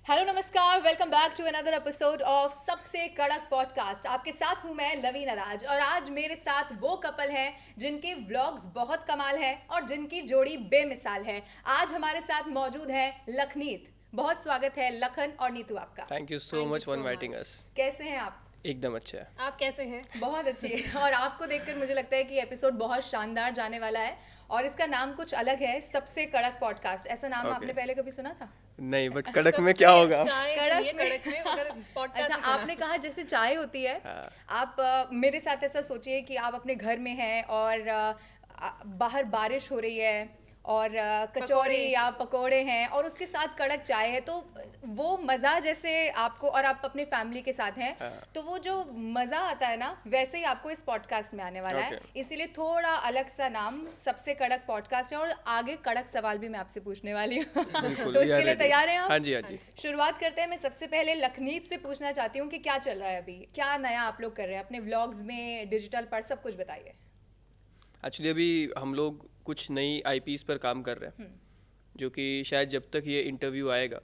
Hello नमस्कार, welcome back to another episode of सबसे कड़क पॉडकास्ट। आपके साथ हूं मैं लवीना राज और आज मेरे साथ वो कपल हैं जिनके व्लॉग्स बहुत कमाल हैं और जिनकी जोड़ी बेमिसाल है। आज हमारे साथ मौजूद है लखनीत। बहुत स्वागत है लखन और नीतू आपका। Thank you so Thank you much for so inviting much. अस। कैसे हैं आप? एकदम अच्छा है। आप कैसे हैं? बहुत अच्छी है और आपको देखकर मुझे लगता है कि एपिसोड बहुत शानदार जाने वाला है और इसका नाम कुछ अलग है, सबसे कड़क पॉडकास्ट। ऐसा नाम Okay. आपने पहले कभी सुना था? नहीं, बट कड़क में क्या होगा? चाय कड़क सुनिए, में- कड़क में मगर पॉडकास्ट अच्छा, आपने कहा जैसे चाय होती है। हाँ। आप मेरे साथ ऐसा सोचिए कि आप अपने घर में हैं और बाहर बारिश हो रही है और कचौरी पकोड़े। या पकोड़े हैं और उसके साथ कड़क चाय है, तो वो मज़ा जैसे आपको, और आप अपने फैमिली के साथ हैं, हाँ। तो वो जो मज़ा आता है ना, वैसे ही आपको इस पॉडकास्ट में आने वाला है। Okay. इसीलिए थोड़ा अलग सा नाम सबसे कड़क पॉडकास्ट है और आगे कड़क सवाल भी मैं आपसे पूछने वाली हूँ। बिल्कुल, तो we इसके are लिए ready. तैयार हैं आप? हाँ जी, हाँ जी। शुरुआत करते हैं। मैं सबसे पहले लखनीत से पूछना चाहती हूँ कि क्या चल रहा है अभी, क्या नया आप लोग कर रहे हैं अपने व्लॉग्स में, डिजिटल पर, सब कुछ बताइए। एक्चुअली अभी हम लोग कुछ नई आईपीज पर काम कर रहे हैं, जो कि शायद जब तक ये इंटरव्यू आएगा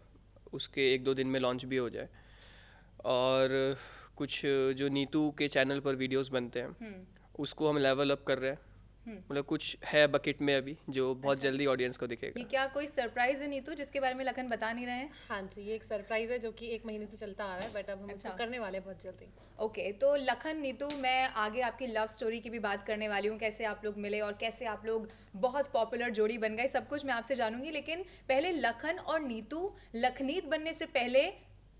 उसके 1-2 दिन में लॉन्च भी हो जाए। और कुछ जो नीतू के चैनल पर वीडियोस बनते हैं उसको हम लेवल अप कर रहे हैं। मतलब कुछ है बकेट में अभी जो बहुत अच्छा। जल्दी ऑडियंस को ये दिखेगा। क्या कोई सरप्राइज है नीतू जिसके बारे में लखन बता नहीं रहे हैं? हाँ जी, ये एक सरप्राइज है जो कि 1 महीने से चलता आ रहा है, बट अब हम अच्छा। उसको करने वाले हैं बहुत जल्दी। ओके, तो लखन नीतू, मैं आगे आपकी लव स्टोरी की भी बात करने वाली हूँ, कैसे आप लोग मिले और कैसे आप लोग बहुत पॉपुलर जोड़ी बन गए, सब कुछ मैं आपसे जानूंगी। लेकिन पहले लखन और नीतू, लखनीत बनने से पहले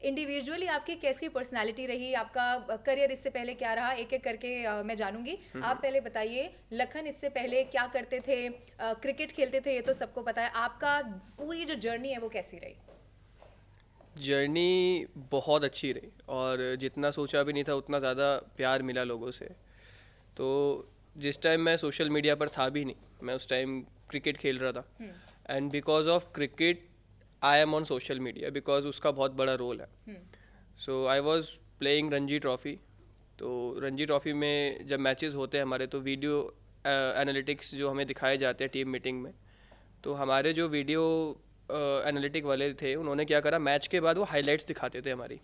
इंडिविजुअली आपकी कैसी पर्सनालिटी रही, आपका करियर इससे पहले क्या रहा, एक एक करके मैं जानूंगी। आप पहले बताइए, लखन इससे पहले क्या करते थे? क्रिकेट खेलते थे, ये तो सबको पता है। आपका पूरी जो जर्नी है वो कैसी रही? जर्नी बहुत अच्छी रही और जितना सोचा भी नहीं था उतना ज़्यादा प्यार मिला लोगों से। तो जिस टाइम मैं सोशल मीडिया पर था भी नहीं, मैं उस टाइम क्रिकेट खेल रहा था। And because of cricket I am on social media, because उसका बहुत बड़ा रोल है। So I was playing Ranji Trophy. तो रणजी ट्रॉफ़ी में जब मैचेस होते हैं हमारे, तो वीडियो एनालिटिक्स जो हमें दिखाए जाते हैं टीम मीटिंग में, तो हमारे जो वीडियो एनालिटिक वाले थे उन्होंने क्या करा, मैच के बाद वो हाइलाइट्स दिखाते थे हमारी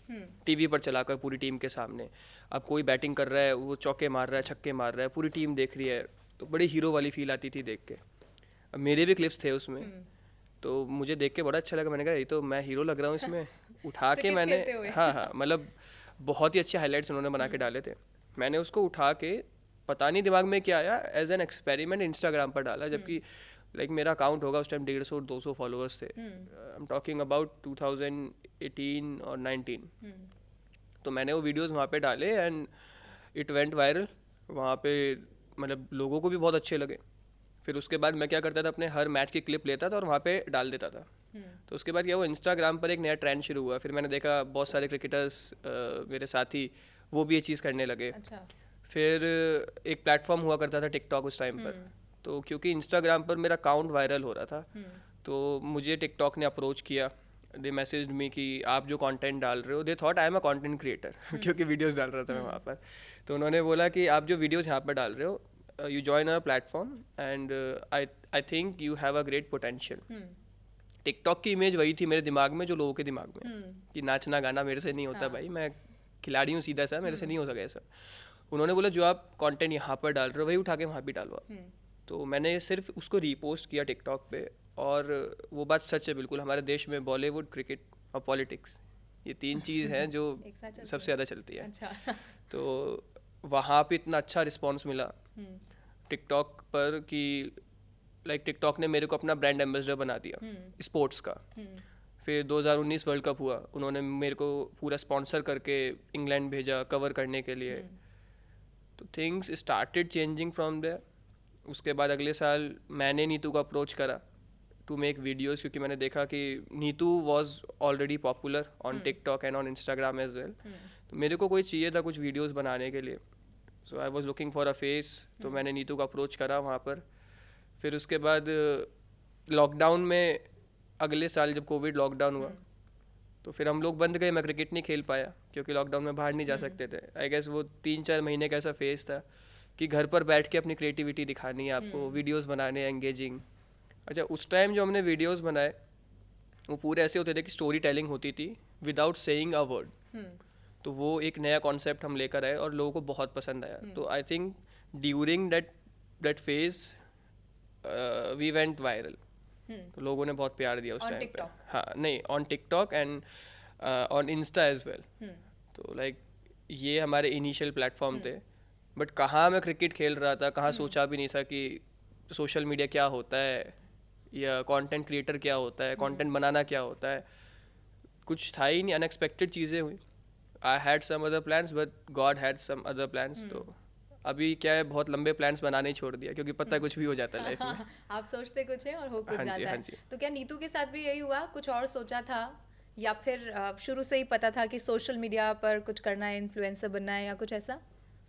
टीवी पर चलाकर पूरी टीम के सामने। अब कोई बैटिंग कर रहा है, वो चौके मार रहा है, छक्के मार रहा है, पूरी टीम देख रही है, तो बड़ी हीरो वाली फील आती थी देख के। अब मेरे भी क्लिप्स थे उसमें, तो मुझे देख के बड़ा अच्छा लगा। मैंने कहा ये तो मैं हीरो लग रहा हूँ इसमें। उठा के क्रिकेट मैंने, खेलते हुए। हाँ, मतलब बहुत ही अच्छे हाइलाइट्स उन्होंने बना के डाले थे। मैंने उसको उठा के, पता नहीं दिमाग में क्या आया, एज एन एक्सपेरिमेंट इंस्टाग्राम पर डाला। जबकि लाइक मेरा अकाउंट होगा उस टाइम 150-200 फॉलोअर्स थे। आई एम टॉकिंग अबाउट 2018 और 19। तो मैंने वो वीडियोस वहाँ पे डाले एंड इट वेंट वायरल। वहाँ पे मतलब लोगों को भी बहुत अच्छे लगे। फिर उसके बाद मैं क्या करता था, अपने हर मैच की क्लिप लेता था और वहाँ पे डाल देता था। तो उसके बाद क्या हुआ, इंस्टाग्राम पर एक नया ट्रेंड शुरू हुआ। फिर मैंने देखा बहुत सारे क्रिकेटर्स, मेरे साथी, वो भी ये चीज़ करने लगे। अच्छा। फिर एक प्लेटफॉर्म हुआ करता था टिकटॉक उस टाइम पर। तो क्योंकि इंस्टाग्राम पर मेरा अकाउंट वायरल हो रहा था, तो मुझे टिकटॉक ने अप्रोच किया। दे मैसेज्ड मी कि आप जो कंटेंट डाल रहे हो, they thought I am a content creator, क्योंकि वीडियोस डाल रहा था मैं वहाँ पर। तो उन्होंने बोला कि आप जो वीडियोस यहाँ पर डाल रहे हो, you join our platform and I think you have a great potential. TikTok की इमेज वही थी मेरे दिमाग में जो लोगों के दिमाग में, कि नाचना गाना मेरे से नहीं होता। भाई मैं खिलाड़ी हूँ सीधा सा, मेरे से नहीं हो सका ऐसा। उन्होंने बोला जो आप कंटेंट यहाँ पर डाल रहे हो वही उठा के वहाँ भी डालो आप। तो मैंने सिर्फ उसको रीपोस्ट किया टिकटॉक पे, और वो बात सच है बिल्कुल, हमारे देश में बॉलीवुड, क्रिकेट और पॉलिटिक्स, ये 3 चीज़ हैं जो एक साथ चलती सबसे ज़्यादा चलती है। अच्छा। तो वहाँ पे इतना अच्छा रिस्पॉन्स मिला टिकटॉक पर कि लाइक टिकटॉक ने मेरे को अपना ब्रांड एम्बेसडर बना दिया स्पोर्ट्स का। फिर 2019 वर्ल्ड कप हुआ, उन्होंने मेरे को पूरा स्पॉन्सर करके इंग्लैंड भेजा कवर करने के लिए। तो things started changing from there. उसके बाद अगले साल मैंने नीतू को अप्रोच करा टू मेक वीडियोस, क्योंकि मैंने देखा कि Neetu was already popular on TikTok and on Instagram as well. तो मेरे को कोई चाहिए था कुछ वीडियोस बनाने के लिए। So I was looking for a face. तो मैंने नीतू को अप्रोच करा वहाँ पर। फिर उसके बाद लॉकडाउन में, अगले साल जब कोविड लॉकडाउन हुआ, तो फिर हम लोग बंद गए। मैं क्रिकेट नहीं खेल पाया क्योंकि लॉकडाउन में बाहर नहीं जा सकते थे। आई गेस वो 3-4 महीने का ऐसा फेज था कि घर पर बैठ के अपनी क्रिएटिविटी दिखानी है आपको, वीडियोस बनाने, एंगेजिंग। अच्छा, उस टाइम जो हमने वीडियोस बनाए वो पूरे ऐसे होते थे कि स्टोरी टेलिंग होती थी विदाउट सेइंग अ वर्ड। तो वो एक नया कॉन्सेप्ट हम लेकर आए और लोगों को बहुत पसंद आया। तो I think during that phase we went viral. तो लोगों ने बहुत प्यार दिया उस On टाइम पे। TikTok? हाँ, नहीं, on TikTok and on Insta as well. तो लाइक ये हमारे इनिशियल प्लेटफॉर्म थे। बट कहाँ मैं क्रिकेट खेल रहा था, कहाँ सोचा भी नहीं था कि सोशल मीडिया क्या होता है या कंटेंट क्रिएटर क्या होता है, कंटेंट बनाना क्या होता है, कुछ था ही नहीं। अनएक्सपेक्टेड चीज़ें हुई। I had some other plans but God had some other plans. तो अभी क्या है, बहुत लंबे प्लान्स बनाने ही छोड़ दिया क्योंकि पता है कुछ भी हो जाता है लाइफ में। आप सोचते कुछ है और हो कुछ हाँ जी, जाता हाँ है। जी। तो क्या नीतू के साथ भी यही हुआ, कुछ और सोचा था या फिर शुरू से ही पता था कि सोशल मीडिया पर कुछ करना है, इन्फ्लुएंसर बनना है या कुछ ऐसा?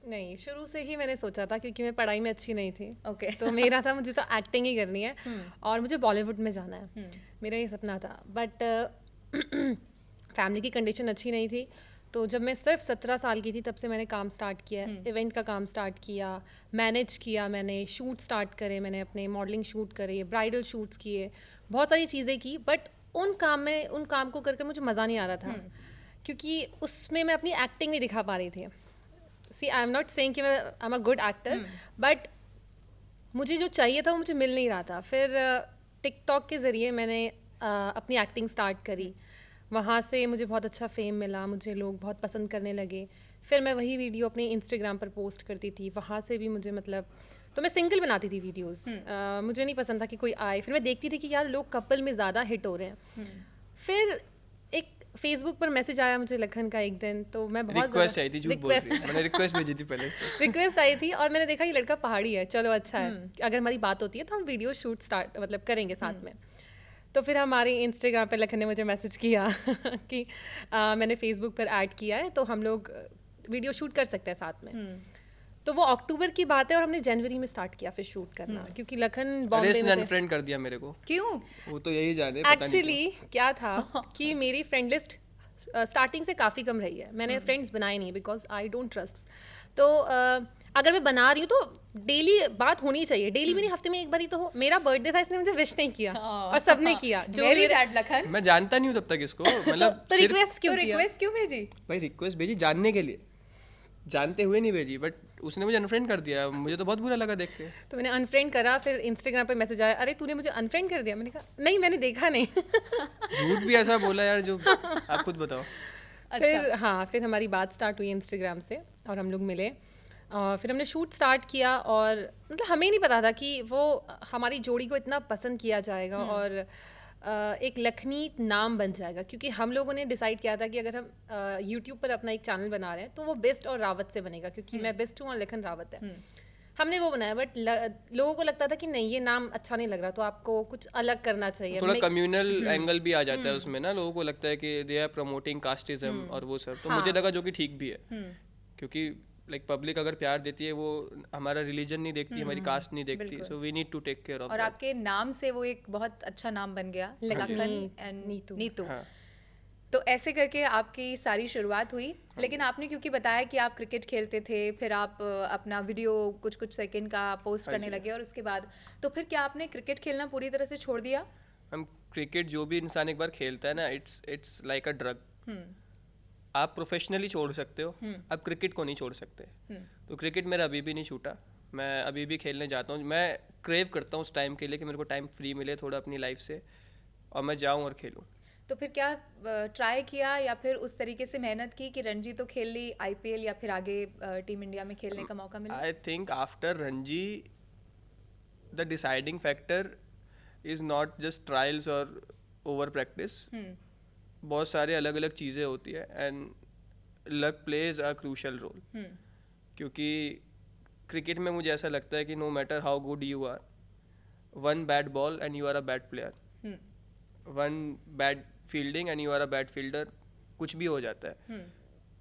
नहीं, शुरू से ही मैंने सोचा था क्योंकि मैं पढ़ाई में अच्छी नहीं थी। ओके। तो मेरा था मुझे तो एक्टिंग ही करनी है और मुझे बॉलीवुड में जाना है, मेरा ये सपना था। बट फैमिली की कंडीशन अच्छी नहीं थी। तो जब मैं सिर्फ 17 साल की थी तब से मैंने काम स्टार्ट किया, इवेंट का काम स्टार्ट किया, मैनेज किया, मैंने शूट स्टार्ट करे, मैंने अपने मॉडलिंग शूट करे, ब्राइडल शूट्स किए, बहुत सारी चीज़ें की। बट उन काम को करके मुझे मज़ा नहीं आ रहा था क्योंकि उसमें मैं अपनी एक्टिंग नहीं दिखा पा रही थी। सी आई एम नॉट सेइंग कि मैं आई am a good actor, but मुझे जो चाहिए था वो मुझे मिल नहीं रहा था। फिर टिकटॉक के ज़रिए मैंने अपनी एक्टिंग स्टार्ट करी। वहाँ से मुझे बहुत अच्छा फेम मिला, मुझे लोग बहुत पसंद करने लगे। फिर मैं वही वीडियो अपने इंस्टाग्राम पर पोस्ट करती थी, वहाँ से भी मुझे मतलब, तो मैं सिंगल बनाती थी वीडियोस। मुझे नहीं पसंद था कि कोई आए। फिर मैं देखती थी कि यार लोग कपल में ज़्यादा हिट हो रहे हैं। फिर एक फेसबुक पर मैसेज आया मुझे लखन का एक दिन, तो मैं बहुत रिक्वेस्ट आई थी, झूठ बोल रही है, मैंने रिक्वेस्ट भेजी थी पहले से। रिक्वेस्ट आई थी और मैंने देखा ये लड़का पहाड़ी है, चलो अच्छा है, अगर हमारी बात होती है तो हम वीडियो शूट स्टार्ट मतलब करेंगे साथ में। तो फिर हमारे इंस्टाग्राम पे लखन ने मुझे मैसेज किया कि मैंने फेसबुक पर ऐड किया है तो हम लोग वीडियो शूट कर सकते हैं साथ में। तो वो अक्टूबर की बात है और हमने जनवरी में स्टार्ट किया फिर शूट करना, क्योंकि लखन अरे बॉम्बे इसने में थे। अनफ्रेंड कर दिया मेरे को। क्यों? वो तो यही जाने, पता नहीं एक्चुअली क्या था कि मेरी फ्रेंड लिस्ट स्टार्टिंग से काफ़ी कम रही है। मैंने फ्रेंड्स बनाए नहीं बिकॉज आई डोंट ट्रस्ट। तो अगर मैं बना रही हूँ तो डेली बात होनी चाहिए, डेली भी नहीं, हफ्ते में एक बार ही तो हो। मेरा बर्थडे था, इसने मुझे विश नहीं किया और सबने किया जो वेरी मेरे- बैड लखन। मैं जानता नहीं हूँ तब तक इसको, मतलब तो सिर्फ रिक्वेस्ट तो क्यों किया? रिक्वेस्ट क्यों भेजी? भाई रिक्वेस्ट भेजी जानने के लिए, जानते हुए नहीं भेजी, बट उसने मुझे अनफ्रेंड कर दिया। मुझे तो बहुत बुरा लगा देख के। तो मैंने अनफ्रेंड करा। फिर इंस्टाग्राम पे मैसेज आया, अरे तूने मुझे अनफ्रेंड कर दिया। मैंने कहा नहीं, मैंने देखा नहीं। झूठ भी ऐसा बोला यार जो, आप खुद बताओ। फिर हाँ, फिर हमारी बात स्टार्ट हुई इंस्टाग्राम से और हम लोग मिले और फिर हमने शूट स्टार्ट किया। और मतलब हमें नहीं पता था कि वो हमारी जोड़ी को इतना पसंद किया जाएगा और एक लखनी नाम बन जाएगा, क्योंकि हम लोगों ने डिसाइड किया था कि अगर हम यूट्यूब पर अपना एक चैनल बना रहे हैं तो वो बेस्ट और रावत से बनेगा, क्योंकि मैं बेस्ट हूँ और लखन रावत है। हमने वो बनाया, बट लोगों को लगता था कि नहीं, ये नाम अच्छा नहीं लग रहा, तो आपको कुछ अलग करना चाहिए। थोड़ा कम्युनल एंगल भी आ जाता है उसमें ना, लोगों को लगता है कि दे आर प्रमोटिंग कास्टिज्म और वो सब। तो मुझे लगा जो कि ठीक भी है, क्योंकि लाइक पब्लिक अगर प्यार देती है, वो हमारा रिलीजन नहीं देखती, हमारी कास्ट नहीं देखती, so we need to take care of. और आपके नाम से वो एक बहुत अच्छा नाम बन गया, लखन एंड नीतू। हाँ। तो ऐसे करके आपकी सारी शुरुआत हुई। लेकिन आपने क्योंकि बताया कि आप क्रिकेट खेलते थे, फिर आप अपना वीडियो कुछ कुछ सेकंड का पोस्ट करने लगे और उसके बाद तो फिर क्या आपने क्रिकेट खेलना पूरी तरह से छोड़ दिया? हम क्रिकेट, जो भी इंसान एक बार खेलता है ना, इट्स लाइक अ ड्रग। आप प्रोफेशनली छोड़ सकते हो, आप क्रिकेट को नहीं छोड़ सकते। तो क्रिकेट मेरा अभी भी नहीं छूटा, मैं अभी भी खेलने जाता हूँ। मैं क्रेव करता हूँ उस टाइम के लिए कि मेरे को टाइम फ्री मिले थोड़ा अपनी लाइफ से और मैं जाऊँ और खेलूँ। तो फिर क्या ट्राई किया या फिर उस तरीके से मेहनत की कि रणजी तो खेल ली, आईपीएल या फिर आगे टीम इंडिया में खेलने का मौका मिला? I think after Ranji the deciding factor is not just trials और ओवर प्रैक्टिस। बहुत सारे अलग अलग चीज़ें होती है and luck plays a crucial role. क्योंकि क्रिकेट में मुझे ऐसा लगता है कि no matter how good you are, one bad ball and you are a bad player, one bad fielding and you are a bad fielder, कुछ भी हो जाता है।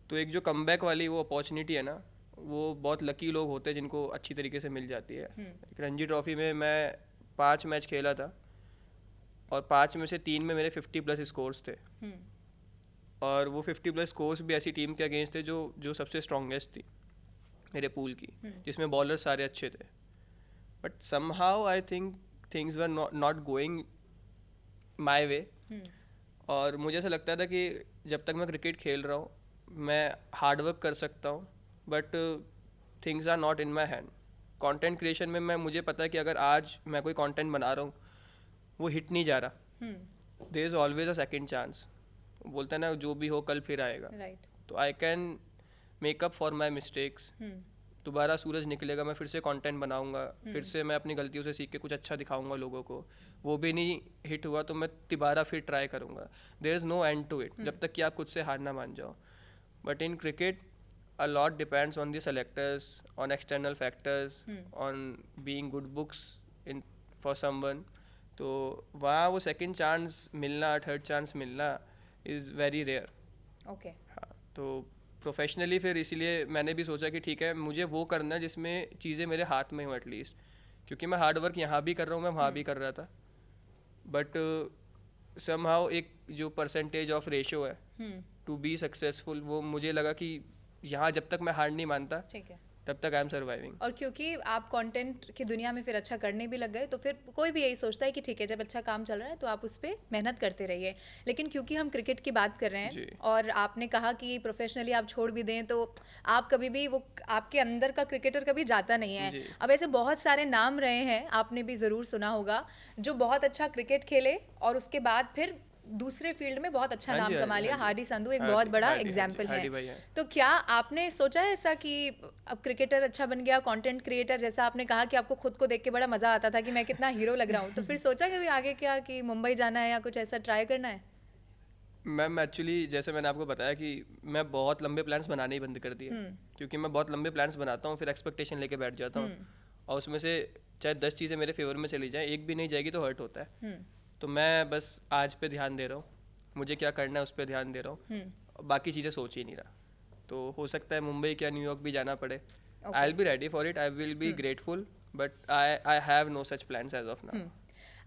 तो एक जो कमबैक वाली वो अपॉर्चुनिटी है ना, वो बहुत लकी लोग होते हैं जिनको अच्छी तरीके से मिल जाती है। रणजी ट्रॉफी में मैं 5 मैच खेला था और 5 में से 3 में मेरे 50+ स्कोर्स थे। और वो 50+ स्कोर्स भी ऐसी टीम के अगेंस्ट थे जो सबसे स्ट्रॉन्गेस्ट थी मेरे पूल की, जिसमें बॉलर सारे अच्छे थे। But somehow I think things were not going my way और मुझे ऐसा लगता था कि जब तक मैं क्रिकेट खेल रहा हूँ मैं हार्ड वर्क कर सकता हूँ, but things are not in my hand. Content creation में मुझे पता है कि अगर आज मैं कोई कंटेंट बना रहा हूँ वो हिट नहीं जा रहा, there is always a second chance. बोलते हैं ना, जो भी हो कल फिर आएगा. राइट. तो I can make up for my mistakes. दोबारा सूरज निकलेगा, मैं फिर से कंटेंट बनाऊंगा, फिर से मैं अपनी गलतियों से सीख के कुछ अच्छा दिखाऊंगा लोगों को. वो भी नहीं हिट हुआ तो मैं दोबारा फिर ट्राई करूंगा. There is no end to it जब तक कि आप खुद से हार ना मान जाओ. But in cricket a lot depends on the selectors, on external factors, on being good books in for someone. तो वहाँ वो सेकंड चांस मिलना, थर्ड चांस मिलना इज़ वेरी रेयर. ओके. हाँ, तो प्रोफेशनली फिर इसीलिए मैंने भी सोचा कि ठीक है मुझे वो करना है जिसमें चीज़ें मेरे हाथ में हो एटलीस्ट, क्योंकि मैं हार्ड वर्क यहाँ भी कर रहा हूँ, मैं वहाँ भी कर रहा था. बट समहाउ एक जो परसेंटेज ऑफ रेशो है टू बी सक्सेसफुल, वो मुझे लगा कि यहाँ जब तक मैं हार नहीं मानता ठीक है. तब तक आई एम सर्वाइविंग. और क्योंकि आप कंटेंट की दुनिया में फिर अच्छा करने भी लग गए तो फिर कोई भी यही सोचता है कि ठीक है जब अच्छा काम चल रहा है तो आप उस पर मेहनत करते रहिए. लेकिन क्योंकि हम क्रिकेट की बात कर रहे हैं जी. और आपने कहा कि प्रोफेशनली आप छोड़ भी दें तो आप कभी भी वो आपके अंदर का क्रिकेटर कभी जाता नहीं है. जी. अब ऐसे बहुत सारे नाम रहे हैं, आपने भी ज़रूर सुना होगा, जो बहुत अच्छा क्रिकेट खेले और उसके बाद फिर दूसरे फील्ड में बहुत अच्छा हाँ नाम जी, कमा हाँ लिया. जी. हार्डी संधू एक हार्डी- बहुत बड़ा हार्डी, हाँ जी, एग्जाम्पल हार्डी भाई है. हैं. तो क्या आपने सोचा है ऐसा कि अब क्रिकेटर अच्छा बन गया, कंटेंट क्रिएटर, जैसा आपने कहा कि आपको खुद को देख के बड़ा मजा आता था कि मैं कितना हीरो लग रहा हूँ, तो फिर सोचा कभी आगे क्या कि मुंबई जाना है या कुछ ऐसा ट्राई करना है? मैम एक्चुअली जैसे मैंने आपको बताया कि मैं बहुत लंबे प्लान्स बनाने ही बंद कर दिए, क्योंकि मैं बहुत लंबे प्लान्स बनाता हूँ फिर एक्सपेक्टेशन लेके बैठ जाता हूँ, और उसमें से चाहे 10 चीज़ें मेरे फेवर में चली जाएं, एक भी नहीं जाएगी तो हर्ट होता है. तो मैं बस आज पे ध्यान दे रहा हूँ, मुझे क्या करना है उस पर ध्यान दे रहा हूँ, बाकी चीज़ें सोच ही नहीं रहा. तो हो सकता है मुंबई या न्यूयॉर्क भी जाना पड़े. I will be ready for it, I will be grateful, but I have no such plans as of now.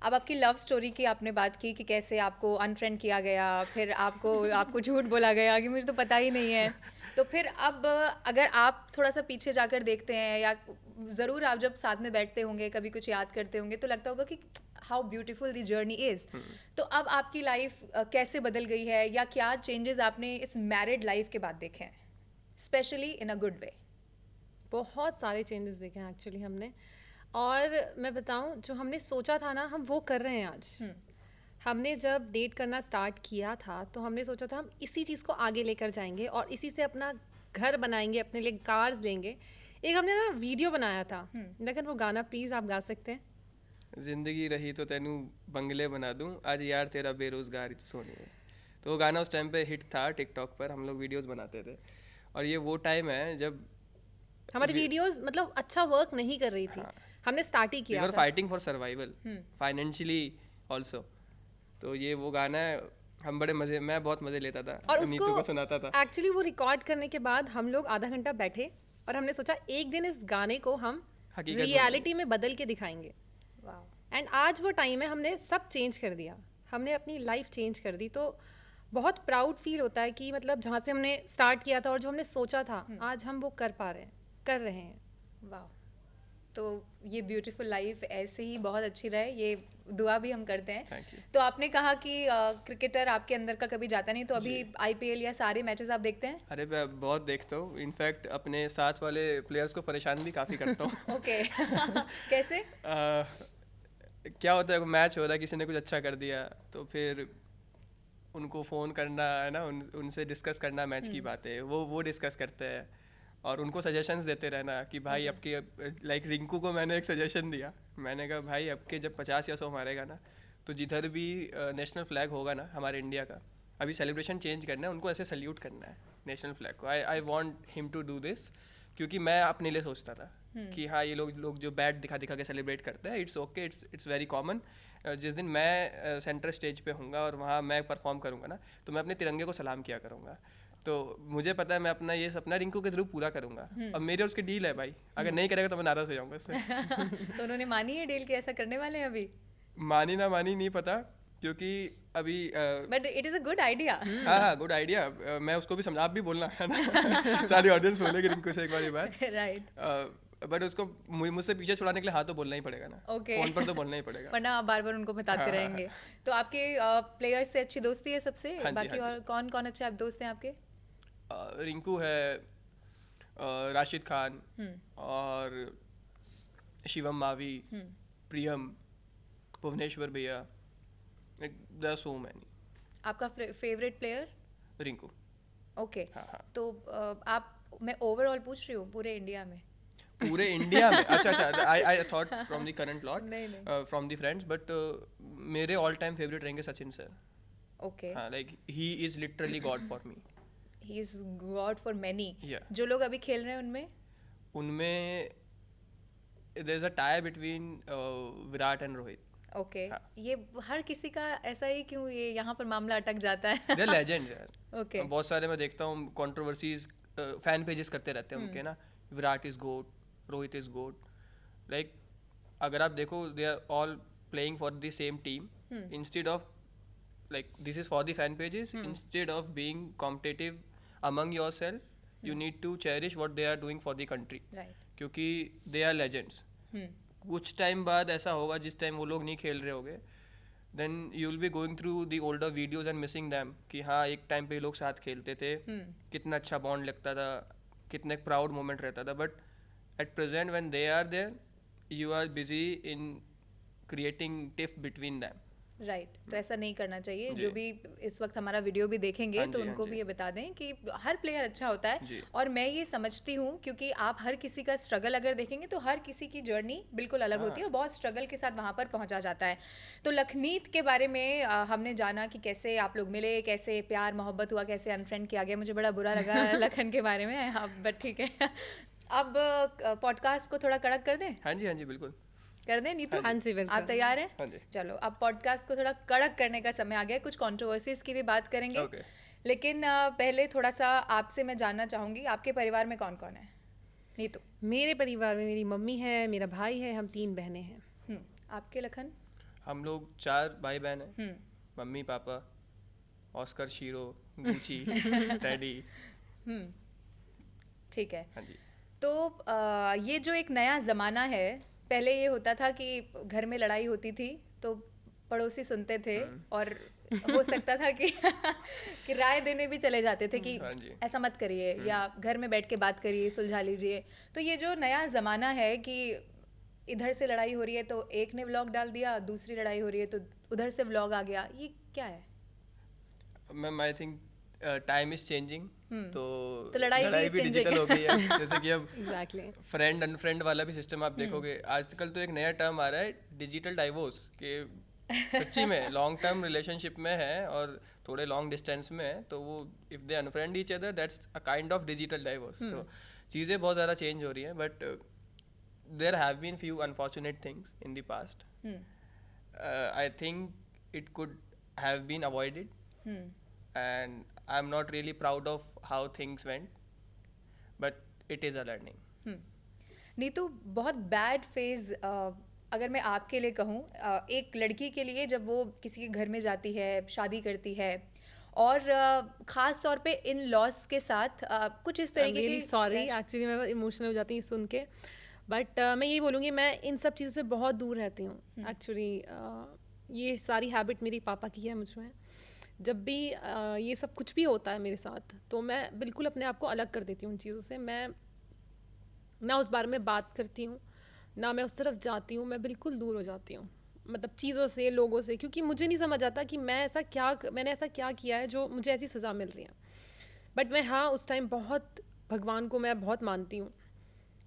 अब आपकी लव स्टोरी की आपने बात की कि कैसे आपको अनफ्रेंड किया गया, फिर आपको झूठ बोला गया कि मुझे तो पता ही नहीं है. तो फिर अब अगर आप थोड़ा सा पीछे जाकर देखते हैं या ज़रूर आप जब साथ में बैठते होंगे कभी कुछ याद करते होंगे तो लगता होगा कि how beautiful the journey is. तो अब आपकी लाइफ कैसे बदल गई है या क्या चेंजेस आपने इस मैरिड लाइफ के बाद देखे हैं, specially in a good way? बहुत सारे चेंजेस देखे हैं एक्चुअली हमने. और मैं बताऊं, जो हमने सोचा था ना हम वो कर रहे हैं आज. हमने जब डेट करना स्टार्ट किया था तो हमने सोचा था हम इसी चीज़ को आगे लेकर जाएंगे और इसी से अपना घर बनाएंगे, अपने लिए कार्स लेंगे. एक हमने ना वीडियो बनाया था, लेकिन वो गाना प्लीज़ आप गा सकते हैं? जिंदगी रही तो तेनू बंगले बना दूं, आज यार तेरा बेरोजगार सोनी है. तो वो गाना उस टाइम पे हिट था टिकटॉक पर, हम लोग वीडियोस बनाते थे. और ये वो टाइम है जब हमारी वीडियोस मतलब अच्छा वर्क नहीं कर रही थी. हाँ. हमने स्टार्ट ही वी किया वर था. Fighting for survival financially also. तो ये वो गाना है, हम बड़े मजे, मैं बहुत मजे लेता था और नीतू को सुनाता था. एक्चुअली वो रिकॉर्ड करने के बाद हम लोग आधा घंटा बैठे और हमने सोचा एक दिन इस गाने को हम हकीकत में रियलिटी में बदल के दिखाएंगे. वाह. एंड आज वो टाइम है, हमने सब चेंज कर दिया, हमने अपनी लाइफ चेंज कर दी. तो बहुत प्राउड फील होता है कि मतलब जहाँ से हमने स्टार्ट किया था और जो हमने सोचा था आज हम वो कर पा रहे हैं, कर रहे हैं. वाह. तो ये ब्यूटीफुल लाइफ ऐसे ही बहुत अच्छी रहे, ये दुआ भी हम करते हैं. Thank you. तो आपने कहा कि क्रिकेटर आपके अंदर का कभी जाता नहीं, तो अभी आईपीएल या सारे मैचेस आप देखते हैं? अरे मैं बहुत देखता हूँ, इनफैक्ट अपने साथ वाले प्लेयर्स को परेशान भी काफ़ी करता हूँ. ओके. कैसे? क्या होता है, मैच हो रहा है, किसी ने कुछ अच्छा कर दिया तो फिर उनको फ़ोन करना है ना, उनसे डिस्कस करना मैच की बातें, वो डिस्कस करते हैं और उनको सजेशंस देते रहना कि भाई अब के, लाइक रिंकू को मैंने एक सजेशन दिया, मैंने कहा भाई अब के जब 50 या 100 मारेगा ना तो जिधर भी नेशनल फ्लैग होगा ना हमारे इंडिया का, अभी सेलिब्रेशन चेंज करना है, उनको ऐसे सल्यूट करना है नेशनल फ्लैग को. I want him to do this, क्योंकि मैं अपने लिए सोचता था कि हाँ ये लोग जो बैट दिखा दिखा के सेलिब्रेट करते हैं, it's okay, it's very common. जिस दिन मैं सेंटर स्टेज पे होऊंगा और वहाँ मैं परफॉर्म करूँगा ना तो मैं अपने तिरंगे को सलाम किया करूँगा. तो मुझे पता है मैं अपना ये सपना रिंकू के थ्रू पूरा करूँगा. और मेरे उसकी डील है भाई, अगर नहीं करेगा तो मैं नाराज़ हो जाऊँगा इससे. तो उन्होंने मानी है डील कि ऐसा करने वाले हैं अभी? मानी ना मानी नहीं पता, क्योंकि अभी but it is a good idea. हाँ गुड आइडिया. मैं उसको भी समझा, आप भी बोलना है ना. सारी ऑडियंस बोलेगी रिंकू से एक बार ये बात. राइट. बट उसको मुझसे पीछे छुड़ाने के लिए हाँ तो बोलना ही पड़ेगा ना, Okay. फोन पर तो बोलना ही पड़ेगा। वरना आप बार बार उनको बताते हाँ, रहेंगे। तो आपके प्लेयर्स से अच्छी दोस्ती है सबसे? हाँ जी, बाकी हाँ और कौन कौन अच्छे आप दोस्त हैं आपके? रिंकू है, राशिद खान और शिवम मावी, प्रियम, भुवनेश्वर भैया, देयर आर सो मैनी। आपका फेवरेट प्लेयर? रिंकू। ओके। हाँ, हाँ। तो आप, मैं ओवरऑल पूछ रही हूँ पूरे इंडिया में। पूरे इंडिया में? अच्छा, I thought from the current lot, नहीं। फ्रॉम द फ्रेंड्स, बट मेरे ऑल टाइम फेवरेट रहेंगे सचिन सर। ओके। हाँ, like he is literally God for me. He is God for many. Yeah. जो लोग अभी खेल रहे हैं उनमें there is a tie between Virat and Rohit. Okay. हाँ। ये हर किसी का ऐसा ही क्यों ये यहाँ पर मामला अटक जाता है? दे आर लेजेंड्स यार। ओके। बहुत सारे मैं देखता हूँ कंट्रोवर्सीज, फैन पेजेस करते रहते हैं उनके ना, Virat is GOAT, Rohit is GOAT. Like अगर आप देखो, they are all playing for the same team, instead of like this is for the fan pages, instead of being competitive among yourself, you need to cherish what they are doing for the country, right. क्योंकि they are legends। कुछ time बाद ऐसा होगा जिस time वो लोग नहीं खेल रहे होंगे, then you will be going through the older videos and missing them, कि हाँ एक टाइम पे ये लोग साथ खेलते थे, कितना अच्छा बॉन्ड लगता था, कितना एक प्राउड मोमेंट रहता था, but at present when they are there, you are busy in creating tiff between them। Right. तो ऐसा नहीं करना चाहिए। जी। जो भी इस वक्त हमारा वीडियो भी देखेंगे हाँ तो जी, हाँ उनको जी। भी ये बता दें कि हर प्लेयर अच्छा होता है। जी। और मैं ये समझती हूँ क्योंकि आप हर किसी का स्ट्रगल अगर देखेंगे तो हर किसी की जर्नी बिल्कुल अलग होती है और बहुत स्ट्रगल के साथ वहाँ पर पहुँचा जाता है। तो लखनीत के बारे में हमने जाना कि कैसे आप लोग मिले, कैसे प्यार मोहब्बत हुआ, कैसे अनफ्रेंड किया गया। मुझे बड़ा बुरा लगा लखन के बारे में। हाँ, बट ठीक है। अब पॉडकास्ट को थोड़ा कड़क कर दें? हाँ जी, बिल्कुल। कर दें नीतू? हाँ जी, बिल्कुल। आप तैयार हैं? हाँ जी। चलो, अब पॉडकास्ट को थोड़ा कड़क करने का समय आ गया है। कुछ कंट्रोवर्सीज की भी बात करेंगे। Okay. लेकिन पहले थोड़ा सा आपसे मैं जानना चाहूंगी, आपके परिवार में कौन कौन है? नीतू। मेरे परिवार में मेरी मम्मी है, मेरा भाई है, हम 3 बहनें हैं। आपके लखन? हम लोग 4 भाई बहन हैं, mummy papa, Oscar, shero, Gucci, teddy. ठीक है। हाँ जी। तो ये जो एक नया ज़माना है, पहले ये होता था कि घर में लड़ाई होती थी तो पड़ोसी सुनते थे और हो सकता था कि कि राय देने भी चले जाते थे कि हाँ जी। ऐसा मत करिए या घर में बैठ के बात करिए, सुलझा लीजिए। तो ये जो नया ज़माना है कि इधर से लड़ाई हो रही है तो एक ने व्लॉग डाल दिया, दूसरी लड़ाई हो रही है तो उधर से व्लॉग आ गया, ये क्या है? Ma'am I think time is changing, तो लड़ाई भी is डिजिटल changing। हो गई है। जैसे कि अब एग्जैक्टली। फ्रेंड अनफ्रेंड वाला भी सिस्टम आप देखोगे, आजकल तो एक नया टर्म आ रहा है, डिजिटल डाइवोर्स, के सच्ची में लॉन्ग टर्म रिलेशनशिप में है और थोड़े लॉन्ग डिस्टेंस में है, तो वो if they unfriend each other, that's a kind of digital divorce. तो चीज़ें बहुत ज़्यादा चेंज हो रही हैं, but there have been few unfortunate things in the past. I think it could have been avoided, and I'm not really proud of how things went, but it is a learning। Neetu, बहुत bad phase अगर मैं आपके लिए कहूँ, एक लड़की के लिए जब वो किसी के घर में जाती है, शादी करती है और ख़ास तौर पे इन लॉस के साथ कुछ इस तरीके की, सॉरी, एक्चुअली मैं इमोशनल हो जाती हूँ सुन के, बट मैं ये बोलूँगी मैं इन सब चीज़ों से बहुत दूर रहती हूँ। एक्चुअली ये सारी हैबिट मेरी पापा की है मुझ में। जब भी ये सब कुछ भी होता है मेरे साथ तो मैं बिल्कुल अपने आप को अलग कर देती हूँ उन चीज़ों से। मैं ना उस बारे में बात करती हूँ, ना मैं उस तरफ जाती हूँ, मैं बिल्कुल दूर हो जाती हूँ, मतलब चीज़ों से, लोगों से, क्योंकि मुझे नहीं समझ आता कि मैंने ऐसा क्या किया है जो मुझे ऐसी सज़ा मिल रही है। बट मैं हाँ उस टाइम बहुत भगवान को मैं बहुत मानती हूँ,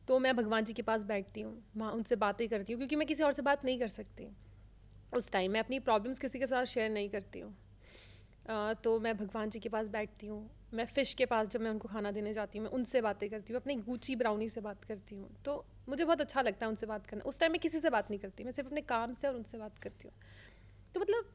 तो मैं भगवान जी के पास बैठती हूँ, वहाँ उनसे बातें करती हूँ, क्योंकि मैं किसी और से बात नहीं कर सकती उस टाइम। मैं अपनी प्रॉब्लम्स किसी के साथ शेयर नहीं करती हूँ। तो मैं भगवान जी के पास बैठती हूँ, मैं फ़िश के पास जब मैं उनको खाना देने जाती हूँ मैं उनसे बातें करती हूँ, अपनी गुची ब्राउनी से बात करती हूँ। तो मुझे बहुत अच्छा लगता है उनसे बात करना। उस टाइम मैं किसी से बात नहीं करती, मैं सिर्फ अपने काम से और उनसे बात करती हूँ। तो मतलब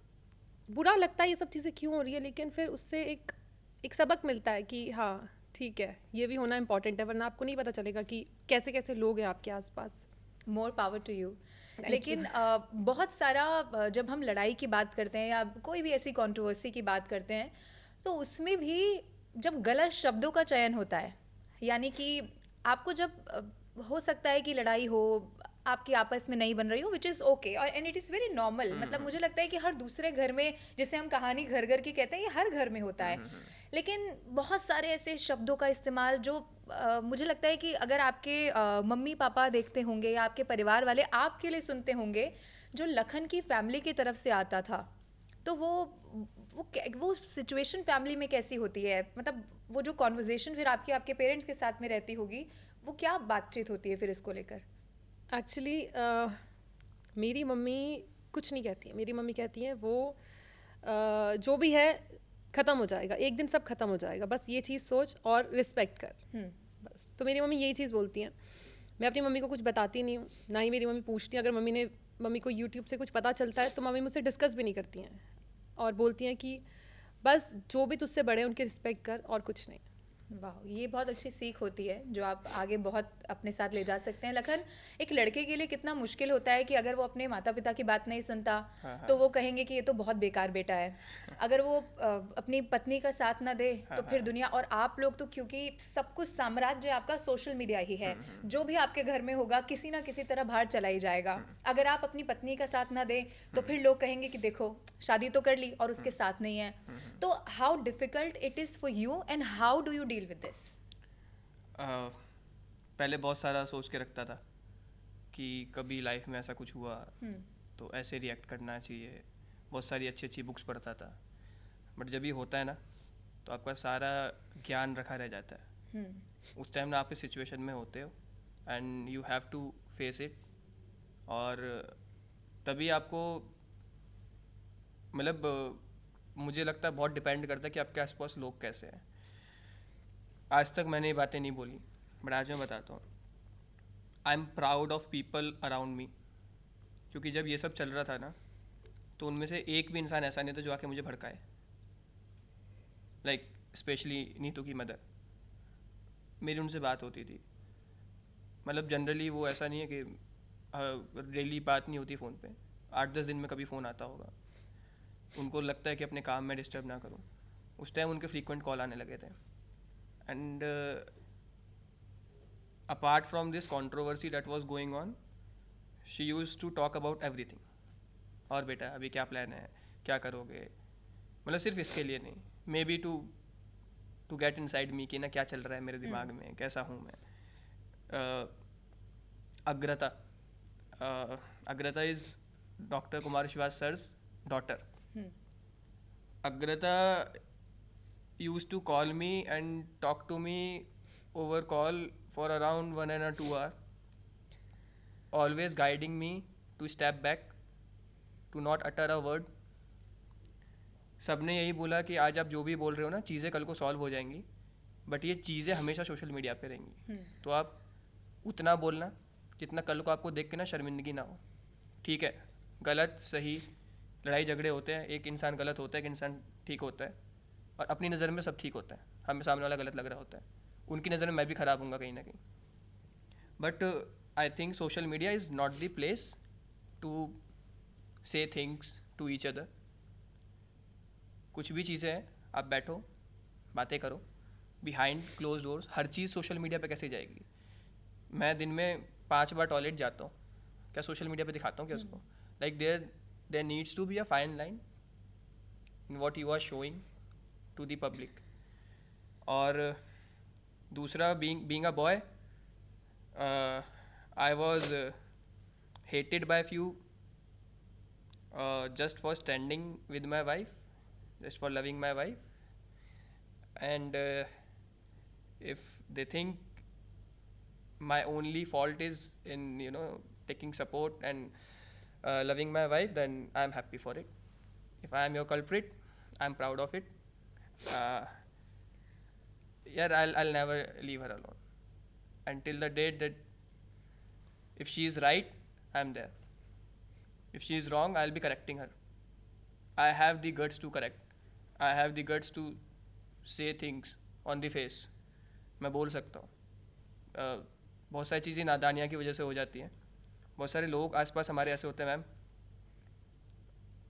बुरा लगता है ये सब चीज़ें क्यों हो रही है, लेकिन फिर उससे एक सबक मिलता है कि हाँ ठीक है, ये भी होना इंपॉर्टेंट है, वरना आपको नहीं पता चलेगा कि कैसे कैसे लोग हैं आपके आसपास। More power to you. लेकिन बहुत सारा जब हम लड़ाई की बात करते हैं या कोई भी ऐसी कंट्रोवर्सी की बात करते हैं तो उसमें भी जब गलत शब्दों का चयन होता है, यानी कि आपको जब हो सकता है कि लड़ाई हो, आपकी आपस में नहीं बन रही हो, विच इज़ ओके, और and it is very normal. मतलब मुझे लगता है कि हर दूसरे घर में, जिसे हम कहानी घर घर की कहते हैं, ये हर घर में होता है। लेकिन बहुत सारे ऐसे शब्दों का इस्तेमाल जो मुझे लगता है कि अगर आपके मम्मी पापा देखते होंगे या आपके परिवार वाले आपके लिए सुनते होंगे, जो लखन की फैमिली की तरफ से आता था, तो वो सिचुएशन फैमिली में कैसी होती है? मतलब वो जो कॉन्वर्जेशन फिर आपके आपके पेरेंट्स के साथ में रहती होगी, वो क्या बातचीत होती है फिर इसको लेकर? एक्चुअली मेरी मम्मी कुछ नहीं कहती है। मेरी मम्मी कहती हैं वो जो भी है ख़त्म हो जाएगा, एक दिन सब ख़त्म हो जाएगा, बस ये चीज़ सोच और रिस्पेक्ट कर, बस। तो मेरी मम्मी यही चीज़ बोलती हैं। मैं अपनी मम्मी को कुछ बताती नहीं हूँ, ना ही मेरी मम्मी पूछती है। अगर मम्मी को यूट्यूब से कुछ पता चलता है तो मम्मी मुझसे डिस्कस भी नहीं करती हैं, और बोलती हैं कि बस जो भी तुझसे बड़े हैं उनकी रिस्पेक्ट कर, और कुछ नहीं। वाह, ये बहुत अच्छी सीख होती है जो आप आगे बहुत अपने साथ ले जा सकते हैं। लखन, एक लड़के के लिए कितना मुश्किल होता है कि अगर वो अपने माता पिता की बात नहीं सुनता, तो वो कहेंगे कि ये तो बहुत बेकार बेटा है। अगर वो अपनी पत्नी का साथ ना दे, तो फिर दुनिया, और आप लोग तो क्योंकि सब कुछ साम्राज्य आपका सोशल मीडिया ही है, जो भी आपके घर में होगा किसी ना किसी तरह बाहर चला ही जाएगा। अगर आप अपनी पत्नी का साथ ना दे, तो फिर लोग कहेंगे कि देखो शादी तो कर ली और उसके साथ नहीं है। तो how difficult it is for you and how do you deal with this? पहले बहुत सारा सोच के रखता था कि कभी लाइफ में ऐसा कुछ हुआ तो ऐसे रिएक्ट करना चाहिए। बहुत सारी अच्छी अच्छी बुक्स पढ़ता था, बट जब ये होता है ना, तो आपका सारा ज्ञान रखा रह जाता है। उस टाइम ना आप इस सिचुएशन में होते हो and you have to face it, और तभी आपको, मतलब मुझे लगता है बहुत डिपेंड करता है कि आपके आसपास लोग कैसे हैं। आज तक मैंने ये बातें नहीं बोली, बट आज मैं बताता हूँ। I am proud of people around me, क्योंकि जब ये सब चल रहा था ना, तो उनमें से एक भी इंसान ऐसा नहीं था जो आके मुझे भड़काए। लाइक स्पेशली नीतू की मदर, मेरी उनसे बात होती थी। मतलब जनरली वो ऐसा नहीं है कि डेली बात नहीं होती फ़ोन पे, 8-10 दिन में कभी फ़ोन आता होगा। उनको लगता है कि अपने काम में डिस्टर्ब ना करूं। उस टाइम उनके फ्रीक्वेंट कॉल आने लगे थे, and apart from this controversy that was going on, she used to talk about everything. और बेटा अभी क्या प्लान है, क्या करोगे? मतलब सिर्फ इसके लिए नहीं, maybe to get inside me कि ना क्या चल रहा है मेरे दिमाग में, कैसा हूँ मैं। अग्रता इज डॉक्टर कुमार विश्वास सर's daughter. Agrata used to call me and talk to me over call for around 1 or 2 hours, always guiding me to step back, to not utter a word. सबने यही बोला कि आज आप जो भी बोल रहे हो ना, चीज़ें कल को सॉल्व हो जाएंगी, बट ये चीज़ें हमेशा सोशल मीडिया पे रहेंगी। तो आप उतना बोलना जितना कल को आपको देख के ना शर्मिंदगी ना हो। ठीक है, गलत सही लड़ाई झगड़े होते हैं, एक इंसान गलत होता है, एक इंसान ठीक होता है, और अपनी नज़र में सब ठीक होता है, हमें सामने वाला गलत लग रहा होता है, उनकी नज़र में मैं भी ख़राब हूँगा कहीं ना कहीं। But I think social media is not the place to say things to each other. कुछ भी चीज़ें हैं, आप बैठो, बातें करो, बिहाइंड क्लोज डोर्स। हर चीज़ सोशल मीडिया पे कैसे जाएगी? मैं दिन में 5 बार टॉयलेट जाता हूँ, क्या सोशल मीडिया पे दिखाता हूँ क्या उसको? Like there needs to be a fine line in what you are showing to the public. और दूसरा, being a boy, I was hated by few just for standing with my wife, just for loving my wife, and if they think my only fault is in taking support and loving my wife, then I'm happy for it. If I am your culprit, I'm proud of it. I'll never leave her alone until the day that if she is right, I'm there. If she is wrong, I'll be correcting her. I have the guts to correct. I have the guts to say things on the face. मैं बोल सकता हूँ। बहुत सारी चीज़ें नादानियाँ की वजह से हो जाती हैं। बहुत सारे लोग आसपास हमारे ऐसे होते हैं मैम।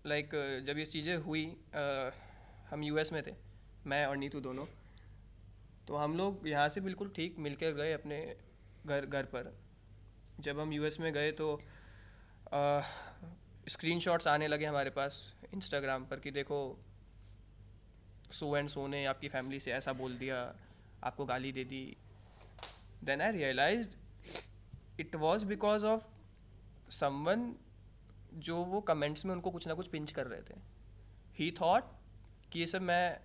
लाइक जब ये चीज़ें हुई, हम यूएस में थे, मैं और नीतू दोनों, तो हम लोग यहाँ से बिल्कुल ठीक मिल के गए अपने घर पर जब हम यूएस में गए तो स्क्रीनशॉट्स आने लगे हमारे पास इंस्टाग्राम पर कि देखो सो एंड सो ने आपकी फैमिली से ऐसा बोल दिया, आपको गाली दे दी. Then I realised it was because of someone जो वो कमेंट्स में उनको कुछ ना कुछ पिंच कर रहे थे. ही थॉट कि ये सब मैं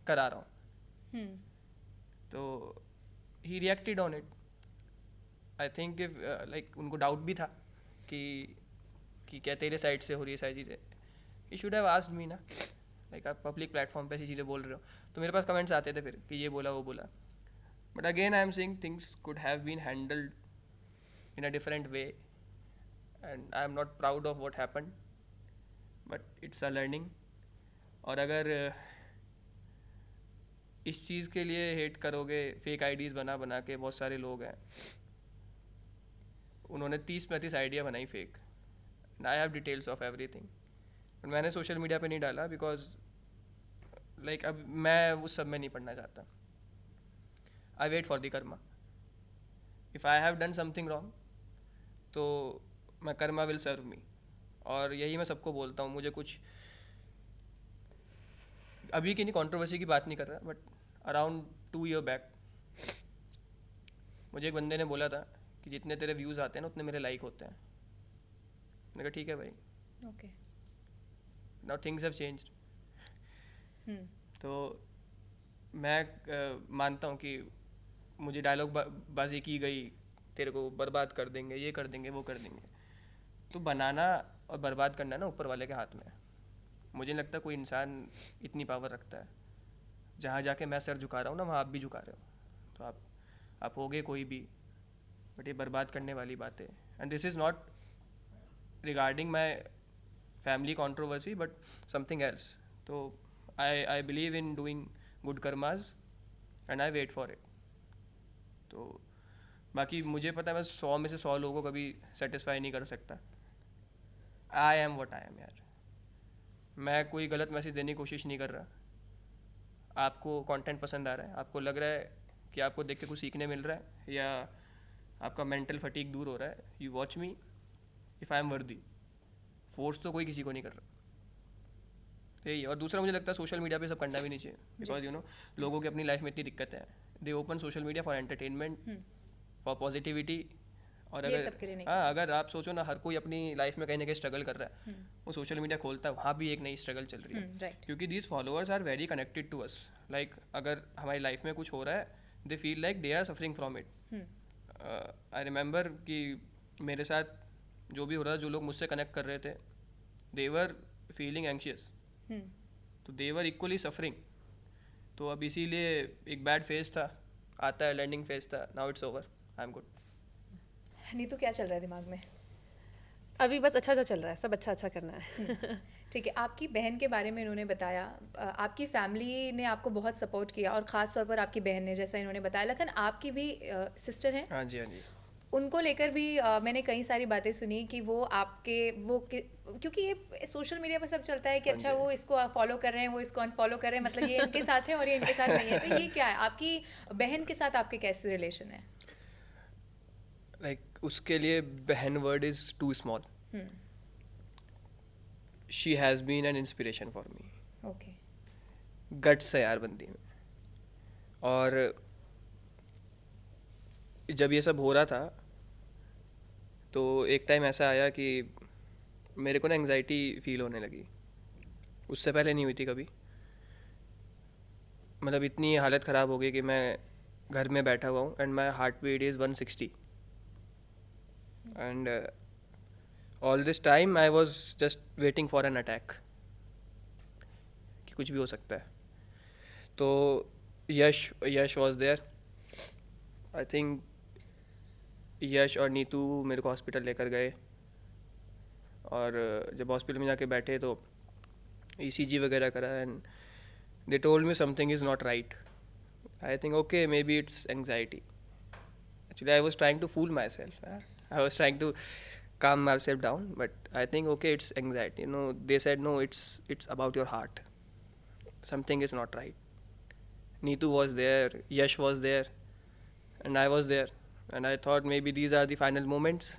करा रहा हूँ, तो ही reacted on it. I think if like उनको डाउट भी था कि क्या तेरे साइड से हो रही है सारी चीज़ें. He should have asked me ना, लाइक आप पब्लिक प्लेटफॉर्म पे ऐसी चीज़ें बोल रहे हो. तो मेरे पास कमेंट्स आते थे फिर कि ये बोला वो बोला. But again I am saying things could have been handled in a different way and I am not proud of what happened, but it's a learning. और अगर इस चीज़ के लिए हेट करोगे, फेक आईडीज़ बना के बहुत सारे लोग हैं, उन्होंने 30-35 आइडिया बनाई fake. I have details of everything, but मैंने सोशल मीडिया पे नहीं डाला बिकॉज लाइक अब मैं उस सब में नहीं पढ़ना चाहता. I wait for the karma. If I have done something wrong तो मैं कर्मा विल सर्व मी. और यही मैं सबको बोलता हूँ. मुझे कुछ अभी की नहीं, कंट्रोवर्सी की बात नहीं कर रहा, बट अराउंड 2 year बैक मुझे एक बंदे ने बोला था कि जितने तेरे व्यूज़ आते हैं ना उतने मेरे लाइक होते हैं. मैंने कहा ठीक है भाई. Okay. Now things have changed. तो मैं मानता हूँ कि मुझे डायलॉग बाजी की गई, तेरे को बर्बाद कर देंगे, ये कर देंगे, वो कर देंगे. तो बनाना और बर्बाद करना ना ऊपर वाले के हाथ में है. मुझे नहीं लगता कोई इंसान इतनी पावर रखता है. जहाँ जाके मैं सर झुका रहा हूँ ना, वहाँ आप भी झुका रहे हो. तो आप होगे कोई भी, बट ये बर्बाद करने वाली बात है. And this is not regarding my family controversy but something else. तो I believe in doing good karmas and I wait for it. तो बाकी मुझे पता है मैं 100 में से 100 लोगों को कभी सेटिस्फाई नहीं कर सकता. I am what I M यार. मैं कोई गलत मैसेज देने की कोशिश नहीं कर रहा. आपको कंटेंट पसंद आ रहा है, आपको लग रहा है कि आपको देख के कुछ सीखने मिल रहा है, या आपका मेंटल फटीक दूर हो रहा है, you watch me if I am वर्दी. फोर्स तो कोई किसी को नहीं कर रहा. यही. और दूसरा मुझे लगता है सोशल मीडिया पे सब करना भी नहीं चाहिए बिकॉज लोगों की अपनी लाइफ में इतनी दिक्कतें हैं. दे open social media for entertainment, for positivity. और अगर आप सोचो ना, हर कोई अपनी लाइफ में कहीं ना कहीं स्ट्रगल कर रहा है, वो सोशल मीडिया खोलता है, वहाँ भी एक नई स्ट्रगल चल रही है. क्योंकि these followers are very connected to us. Like अगर हमारी लाइफ में कुछ हो रहा है, they feel like they are suffering from it. I remember कि मेरे साथ जो भी हो रहा था, जो लोग मुझसे कनेक्ट कर रहे थे, दे वर फीलिंग एंशियस, तो दे वर इक्वली सफरिंग. तो अब इसीलिए एक बैड फेज था, आता है लर्निंग फेज था, now it's over, I am good. Neetu क्या चल रहा है दिमाग में? अभी बस अच्छा चल रहा है, सब अच्छा करना है. ठीक है. आपकी बहन के बारे में इन्होंने बताया, आपकी फैमिली ने आपको बहुत सपोर्ट किया और ख़ास तौर पर आपकी बहन ने, जैसा इन्होंने बताया. लेकिन आपकी भी सिस्टर हैं. हाँ जी, हाँ जी. उनको लेकर भी मैंने कई सारी बातें सुनी कि वो आपके क्योंकि ये सोशल मीडिया पर सब चलता है कि अच्छा वो इसको फॉलो कर रहे हैं, वो इसको अनफॉलो कर रहे हैं, मतलब ये इनके साथ है और ये इनके साथ नहीं है. तो ये क्या है, आपकी बहन के साथ आपके कैसे रिलेशन है? लाइक उसके लिए बहन word is too small. She has been an inspiration for me. Okay. Guts है यार बंदी में. और जब ये सब हो रहा था तो एक टाइम ऐसा आया कि मेरे को ना एंग्जाइटी फील होने लगी. उससे पहले नहीं हुई थी कभी. मतलब इतनी हालत ख़राब हो गई कि मैं घर में बैठा हुआ हूँ and my heart beat is 160. And all this time I was just waiting for an attack, कि कुछ भी हो सकता है. तो Yash was there. I think Yash और नीतू मेरे को हॉस्पिटल लेकर गए. और जब हॉस्पिटल में जाके बैठे तो ECG वगैरह करा and they told me something is not right. I think okay, maybe it's anxiety. Actually I was trying to fool myself. I was trying to calm myself down, but I think okay, it's anxiety. They said no, it's about your heart. Something is not right. Neetu was there, Yash was there, and I was there. And I thought maybe these are the final moments.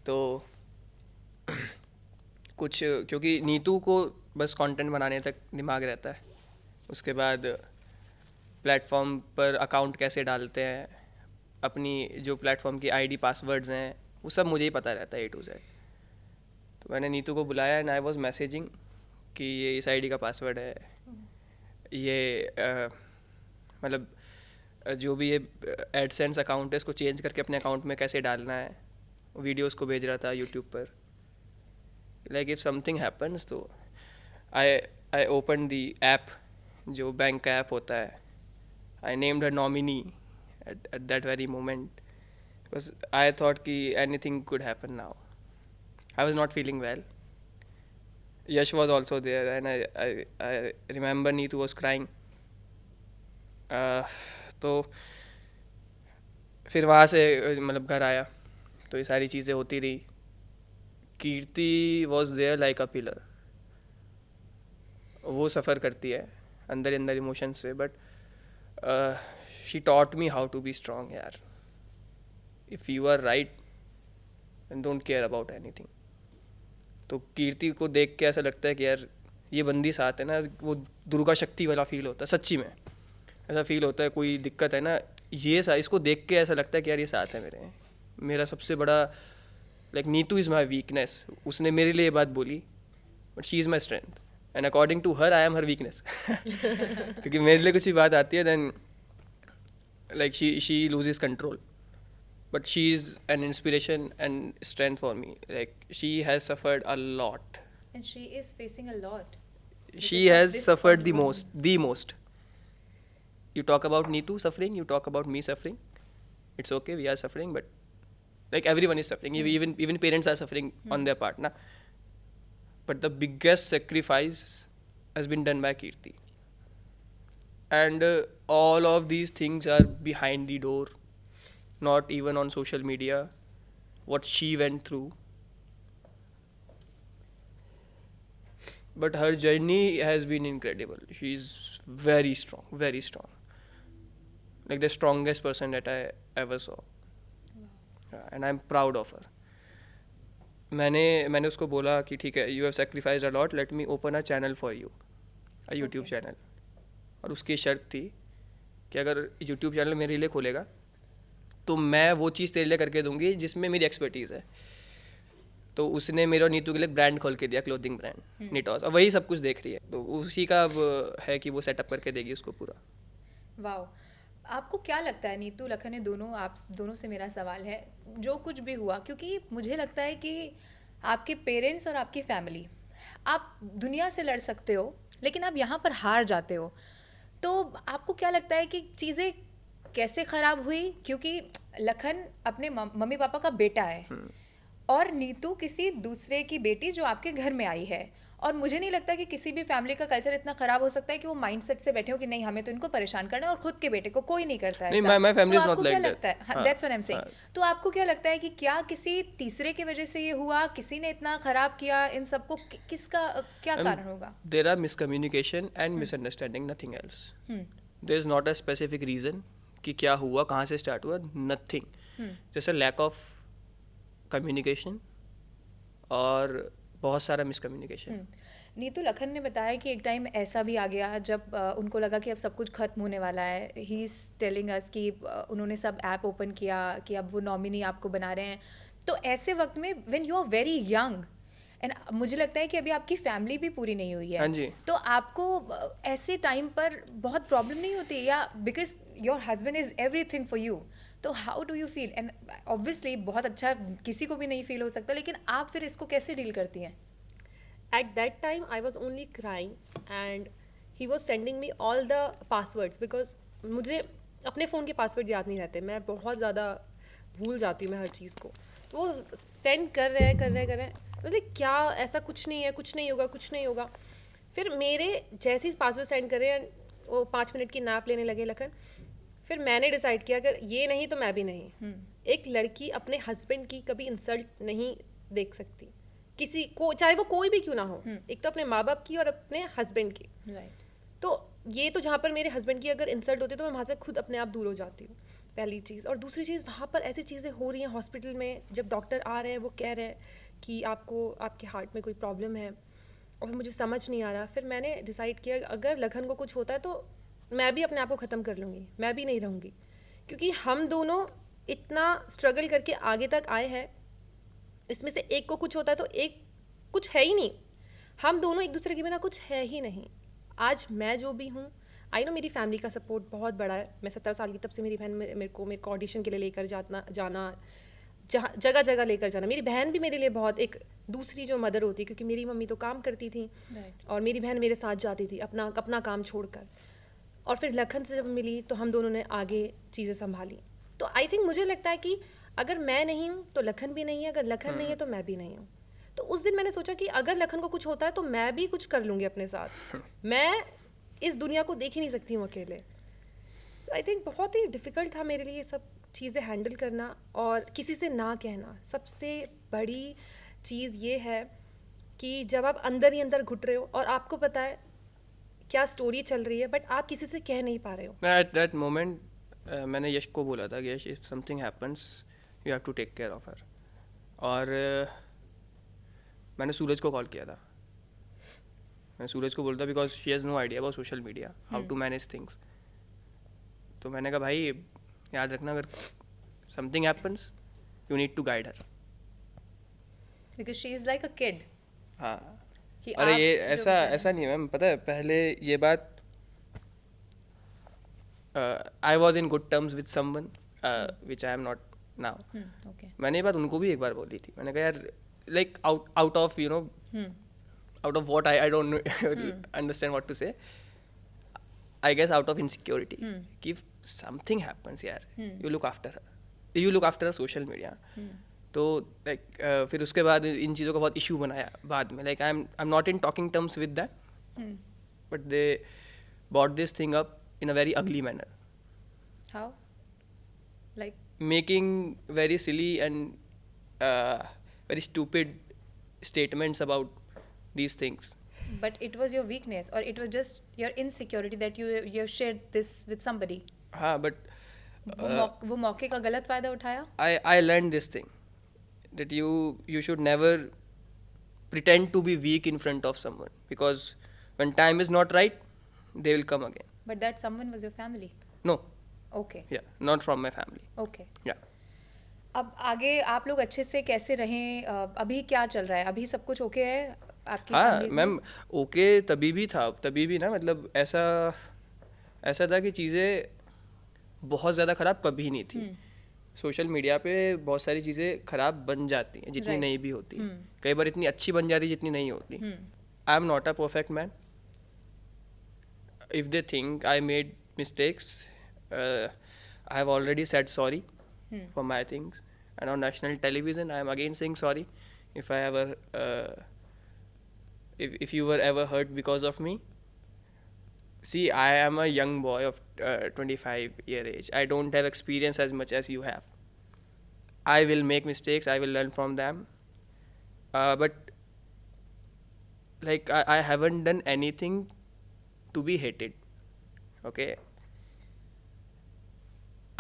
तो कुछ, क्योंकि नीतू को बस content बनाने तक दिमाग रहता है, उसके बाद प्लेटफॉर्म पर अकाउंट कैसे डालते हैं, अपनी जो प्लेटफॉर्म की आईडी पासवर्ड्स हैं, वो सब मुझे ही पता रहता है A to Z. तो मैंने नीतू को बुलाया एंड आई वाज मैसेजिंग कि ये इस आईडी का पासवर्ड है, ये मतलब जो भी ये एडसेंस अकाउंट है इसको चेंज करके अपने अकाउंट में कैसे डालना है. वीडियोस को भेज रहा था यूट्यूब पर. लाइक इफ समथिंग हैपन्स तो आई ओपन द ऐप, जो बैंक का ऐप होता है. I named her nominee at that very moment because I thought कि anything could happen now. I was not feeling well. Yash was also there and I remember Neetu was crying. तो फिर वहाँ से मतलब घर आया तो ये सारी चीज़ें होती रही. कीर्ति was there like a pillar. वो सफ़र करती है अंदर अंदर इमोशन से, but she taught me how to be strong यार. If you are right then don't care about anything. तो कीर्ति को देख के ऐसा लगता है कि यार ये बंदी साथ है ना, वो दुर्गा शक्ति वाला फील होता है. सच्ची में ऐसा फील होता है, कोई दिक्कत है ना, ये इसको देख के ऐसा लगता है कि यार ये साथ है मेरा सबसे बड़ा. Like Neetu is my weakness. उसने मेरे लिए ये बात बोली, but she is my strength and according to her I am her weakness. क्योंकि मेरे लिए कुछ भी बात आती है then like she loses control, but she is an inspiration and strength for me. Like she has suffered a lot and she is facing a lot. She has suffered the most. You talk about Neetu suffering, you talk about me suffering. It's okay, we are suffering, but like everyone is suffering. Even parents are suffering on their part na. But the biggest sacrifice has been done by Kirti. And all of these things are behind the door, not even on social media. What she went through, but her journey has been incredible. She's very strong, very strong. Like the strongest person that I ever saw. And I'm proud of her. मैंने उसको बोला कि ठीक है, you have sacrificed a lot, let me open a channel for you, a YouTube channel. और उसकी शर्त थी कि अगर यूट्यूब चैनल मेरे लिए खोलेगा तो मैं वो चीज़ तेरे लिए करके दूंगी जिसमें मेरी एक्सपर्टीज़ है. तो उसने मेरे और नीतू के लिए ब्रांड खोल के दिया, क्लोथिंग ब्रांड निटॉस, और वही सब कुछ देख रही है. तो उसी का अब है कि वो सेटअप करके देगी उसको पूरा. वाओ. आपको क्या लगता है, नीतू लखन ने दोनों, आप दोनों से मेरा सवाल है, जो कुछ भी हुआ, क्योंकि मुझे लगता है कि आपके पेरेंट्स और आपकी फैमिली, आप दुनिया से लड़ सकते हो लेकिन आप यहाँ पर हार जाते हो. तो आपको क्या लगता है कि चीज़ें कैसे ख़राब हुई? क्योंकि लखन अपने मम्मी पापा का बेटा है और नीतू किसी दूसरे की बेटी जो आपके घर में आई है. और मुझे नहीं लगता कि किसी भी फैमिली का कल्चर इतना ख़राब हो सकता है कि वो माइंडसेट से बैठे हो कि नहीं हमें तो इनको परेशान करना है, और खुद के बेटे को कोई नहीं करता है. नहीं, my family is not like that. लगता है, that's what I'm saying. तो आपको क्या लगता है कि क्या किसी तीसरे की वजह से ये हुआ, किसी ने इतना ख़राब किया इन सबको, किसका क्या कारण होगा? There are miscommunication and misunderstanding, nothing else. There is not a specific reason कि क्या हुआ, कहाँ से स्टार्ट हुआ, nothing. Just a lack of communication और बहुत सारा मिसकम्युनिकेशन. नीतू, लखन ने बताया कि एक टाइम ऐसा भी आ गया जब उनको लगा कि अब सब कुछ खत्म होने वाला है. ही इज़ टेलिंग अस कि उन्होंने सब ऐप ओपन किया कि अब वो नॉमिनी आपको बना रहे हैं. तो ऐसे वक्त में when you are very young and मुझे लगता है कि अभी आपकी फैमिली भी पूरी नहीं हुई है. हाँ जी. तो आपको ऐसे टाइम पर बहुत प्रॉब्लम नहीं होती, या because your husband is everything for you, तो how do you feel? And obviously बहुत अच्छा किसी को भी नहीं फील हो सकता, लेकिन आप फिर इसको कैसे डील करती हैं? At that time I was only crying and he was sending me all the passwords because मुझे अपने फ़ोन के पासवर्ड याद नहीं रहते, मैं बहुत ज़्यादा भूल जाती हूँ मैं हर चीज़ को. तो वो सेंड कर रहे हैं मतलब क्या, ऐसा कुछ नहीं होगा. फिर मेरे जैसे ही पासवर्ड सेंड कर रहे हैं वो 5 मिनट की नैप लेने लगे लखन. फिर मैंने डिसाइड किया अगर ये नहीं तो मैं भी नहीं. एक लड़की अपने हस्बैंड की कभी इंसल्ट नहीं देख सकती, किसी को, चाहे वो कोई भी क्यों ना हो. एक तो अपने माँ बाप की और अपने हस्बैंड की. राइट. तो ये तो जहाँ पर मेरे हस्बैंड की अगर इंसल्ट होती है तो मैं वहाँ से खुद अपने आप दूर हो जाती हूँ. पहली चीज़। और दूसरी चीज़, वहाँ पर ऐसी चीज़ें हो रही हैं हॉस्पिटल में, जब डॉक्टर आ रहे हैं वो कह रहे हैं कि आपको आपके हार्ट में कोई प्रॉब्लम है, और फिर मुझे समझ नहीं आ रहा। फिर मैंने डिसाइड किया अगर लखन को कुछ होता है तो मैं भी अपने आप को ख़त्म कर लूँगी, मैं भी नहीं रहूँगी, क्योंकि हम दोनों इतना स्ट्रगल करके आगे तक आए हैं। इसमें से एक को कुछ होता है तो एक कुछ है ही नहीं, हम दोनों एक दूसरे के बिना कुछ है ही नहीं। आज मैं जो भी हूँ, आई नो मेरी फैमिली का सपोर्ट बहुत बड़ा है। मैं 17 साल की तब से मेरी बहन मेरे को ऑडिशन के लिए लेकर जाना जहाँ जगह जगह लेकर जाना। मेरी बहन भी मेरे लिए बहुत एक दूसरी जो मदर होती है, क्योंकि मेरी मम्मी तो काम करती थी और मेरी बहन मेरे साथ जाती थी अपना काम छोड़कर। और फिर लखन से जब मिली तो हम दोनों ने आगे चीज़ें संभाली। तो आई थिंक मुझे लगता है कि अगर मैं नहीं हूँ तो लखन भी नहीं है, अगर लखन नहीं है तो मैं भी नहीं हूँ। तो उस दिन मैंने सोचा कि अगर लखन को कुछ होता है तो मैं भी कुछ कर लूँगी अपने साथ। मैं इस दुनिया को देख ही नहीं सकती हूँ अकेले। तो आई थिंक बहुत ही डिफ़िकल्ट था मेरे लिए ये सब चीज़ें हैंडल करना और किसी से ना कहना। सबसे बड़ी चीज़ ये है कि जब आप अंदर ही अंदर घुट रहे हो और आपको पता है क्या स्टोरी चल रही है, बट आप किसी से कह नहीं पा रहे हो। एट दैट मोमेंट मैंने यश को बोला था कि Yash, if something happens you have to take care of her. और मैंने सूरज को कॉल किया था। मैंने सूरज को बोला था because she has no idea about social media, how to manage things. तो मैंने कहा भाई याद रखना, अगर something happens you need to guide her, because she is like a kid. हाँ। कि अरे आप ये जो ऐसा बताएं। ऐसा नहीं है मैम, पता है पहले ये बात I was in good terms with someone which I am not now. Okay. मैंने ये बात उनको भी एक बार बोली थी। मैंने कहा यार like out of you know out of what I don't understand what to say, I guess out of insecurity कि if something happens यार, you look after her, you look after her social media। तो like फिर उसके बाद इन चीज़ों का बहुत issue बनाया बाद में। like I'm not in talking terms with that, but they brought this thing up in a very ugly manner, How? Like making very silly and very stupid statements about these things. but it was your weakness or it was just your insecurity that you shared this with somebody? हाँ, but वो मौके का गलत फायदा उठाया? I learned this thing that you should never pretend to be weak in front of someone, because when time is not right they will come again. But that someone was your family. No, Okay. yeah, not from my family. Okay. Yeah. अब आगे आप लोग अच्छे से कैसे रहें? अभी क्या चल रहा है? अभी सब कुछ ओके है आपकी हाँ families में? मैम, ओके तभी भी था, तभी भी ना, मतलब ऐसा था कि चीज़ें बहुत ज़्यादा ख़राब कभी नहीं थी। सोशल मीडिया पे बहुत सारी चीज़ें ख़राब बन जाती हैं जितनी Right. नहीं भी होती। कई बार इतनी अच्छी बन जाती जितनी नहीं होती। आई am not a perfect man. If they think I made mistakes, I have already said sorry for my things, and on national television I am again saying sorry if I ever if you were ever hurt because of me. See, I am a young boy of 25-year age. I don't have experience as much as you have. I will make mistakes, I will learn from them, but like I haven't done anything to be hated, okay?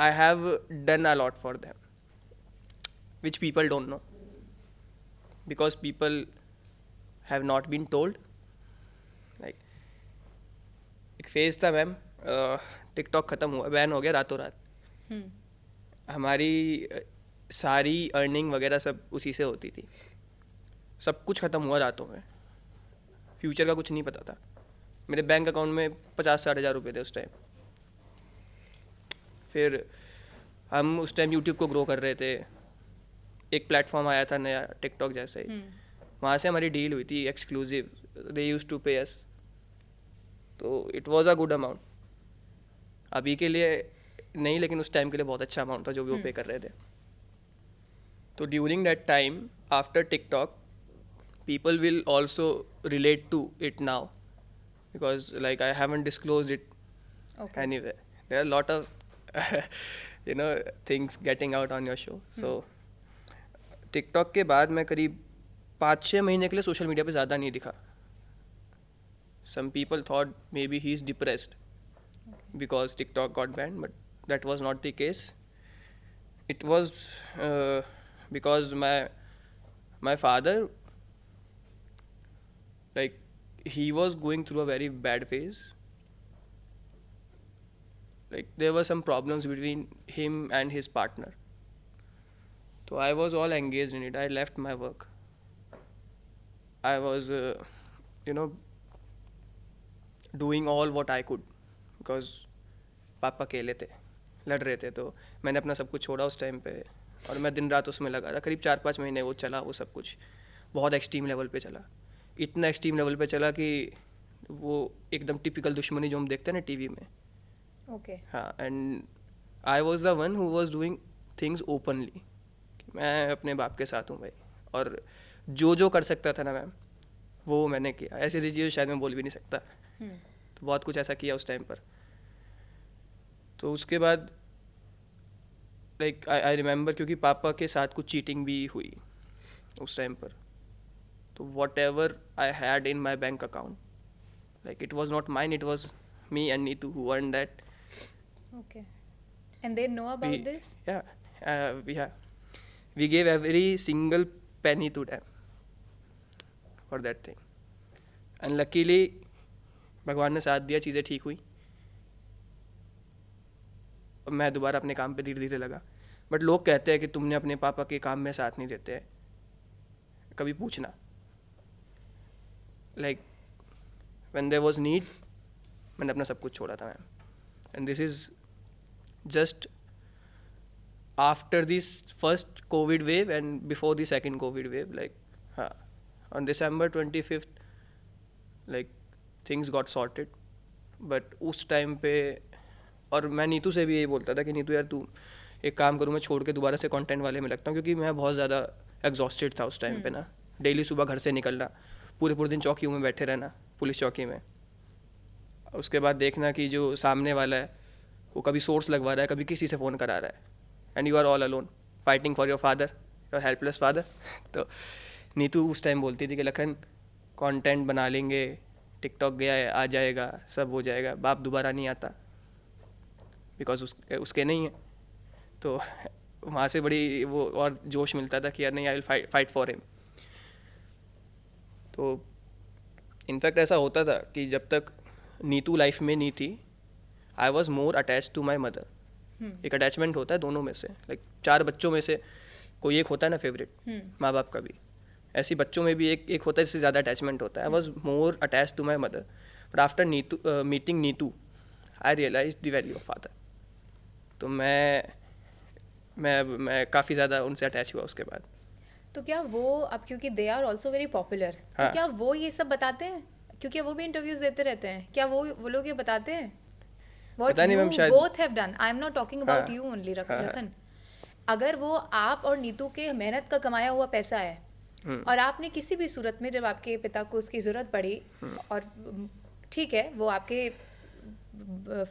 I have done a lot for them, which people don't know, because people have not been told. Like एक phase था ma'am, TikTok ख़त्म हुआ, ban हो गया रातों रात। हमारी सारी अर्निंग वगैरह सब उसी से होती थी। सब कुछ ख़त्म हुआ रातों में। फ्यूचर का कुछ नहीं पता था। मेरे बैंक अकाउंट में 50-60 हज़ार रुपये थे उस टाइम। फिर हम उस टाइम यूट्यूब को ग्रो कर रहे थे। एक प्लेटफॉर्म आया था नया, टिकटॉक जैसे ही। वहाँ से हमारी डील हुई थी एक्सक्लूसिव। दे यूज टू पे अस, तो it was a good amount. अभी के लिए नहीं, लेकिन उस टाइम के लिए बहुत अच्छा अमाउंट था जो भी वो पे कर रहे थे। तो during that time after TikTok, people will also relate to it now, because like I haven't disclosed it Okay. anyway. There are a lot of things getting out on your show. So TikTok के बाद मैं करीब 5-6 महीने के लिए social media पे ज़्यादा नहीं दिखा। Some people thought maybe he's depressed because TikTok got banned, but that was not the case. it was because my father, like, he was going through a very bad phase. Like, there were some problems between him and his partner. So I was all engaged in it. I left my work. I was doing all what I could because पापा अकेले थे, लड़ रहे थे, तो मैंने अपना सब कुछ छोड़ा उस टाइम पे और मैं दिन रात उसमें लगा रहा. करीब 4-5 महीने वो चला, वो सब कुछ बहुत एक्सट्रीम लेवल पे चला. इतना एक्सट्रीम लेवल पे चला कि वो एकदम टिपिकल दुश्मनी जो हम देखते हैं ना टीवी में. ओके. हाँ, and I was the one who was doing things openly. मैं अपने बाप के साथ हूँ भाई, और जो कर सकता था ना मैम, वो मैंने किया. ऐसी चीज़ शायद मैं बोल भी नहीं सकता. तो बहुत कुछ ऐसा किया उस टाइम पर. तो उसके बाद लाइक आई रिमेंबर, क्योंकि पापा के साथ कुछ चीटिंग भी हुई उस टाइम पर. तो what ever I had in my bank account, like it was not mine, it was me and Neetu who earn that. Okay. And they know about this? We gave every single penny to them for that thing. And luckily भगवान ने साथ दिया, चीज़ें ठीक हुई. मैं दोबारा अपने काम पे धीरे धीरे लगा. बट लोग कहते हैं कि तुमने अपने पापा के काम में साथ नहीं देते हैं, कभी पूछना. Like when there was need, मैंने अपना सब कुछ छोड़ा था ma'am. And this is just after this first COVID wave and before the second COVID wave, like on December 25th, like things got sorted. But उस टाइम पे, और मैं नीतू से भी यही बोलता था कि नीतू यार तू एक काम करूँ, मैं छोड़ के दोबारा से कंटेंट वाले में लगता हूँ, क्योंकि मैं बहुत ज़्यादा एग्जॉस्टेड था उस टाइम पे ना. डेली सुबह घर से निकलना, पूरे दिन चौकियों में बैठे रहना, पुलिस चौकी में. उसके बाद देखना कि जो सामने वाला है वो कभी सोर्स लगवा रहा है, कभी किसी से फ़ोन करा रहा है, and you are all alone fighting for your father, your helpless father. तो नीतू उस टाइम बोलती थी कि लखन कंटेंट बना लेंगे, टिकटॉक गया है, आ जाएगा, सब हो जाएगा, बाप दोबारा नहीं आता, बिकॉज उसके नहीं है. तो वहाँ से बड़ी वो और जोश मिलता था कि यार नहीं, I will fight for him. तो इनफैक्ट ऐसा होता था कि जब तक नीतू लाइफ में नहीं थी, I was more attach to my mother. एक अटैचमेंट होता है दोनों में से, लाइक 4 बच्चों में से कोई एक होता है ना फेवरेट, माँ बाप का भी. ऐसी बच्चों में भी एक होता है जिससे ज़्यादा अटैचमेंट होता है. I was more attach to my mother. But after meeting Neetu, I realize the value of father. तो मैं काफ़ी ज़्यादा उनसे अटैच हुआ उसके बाद. तो क्या वो अब, क्योंकि they are also very popular, तो हाँ. क्या वो ये सब बताते हैं? क्योंकि वो भी इंटरव्यूज देते रहते हैं, क्या वो लोग ये बताते हैं? What पता नहीं मैम, you शायद both have done. I am not talking about हाँ. you only, हाँ. लखन. अगर वो आप और नीतू के मेहनत का कमाया हुआ पैसा है, और आपने किसी भी सूरत में जब आपके पिता को उसकी ज़रूरत पड़ी, और ठीक है वो आपके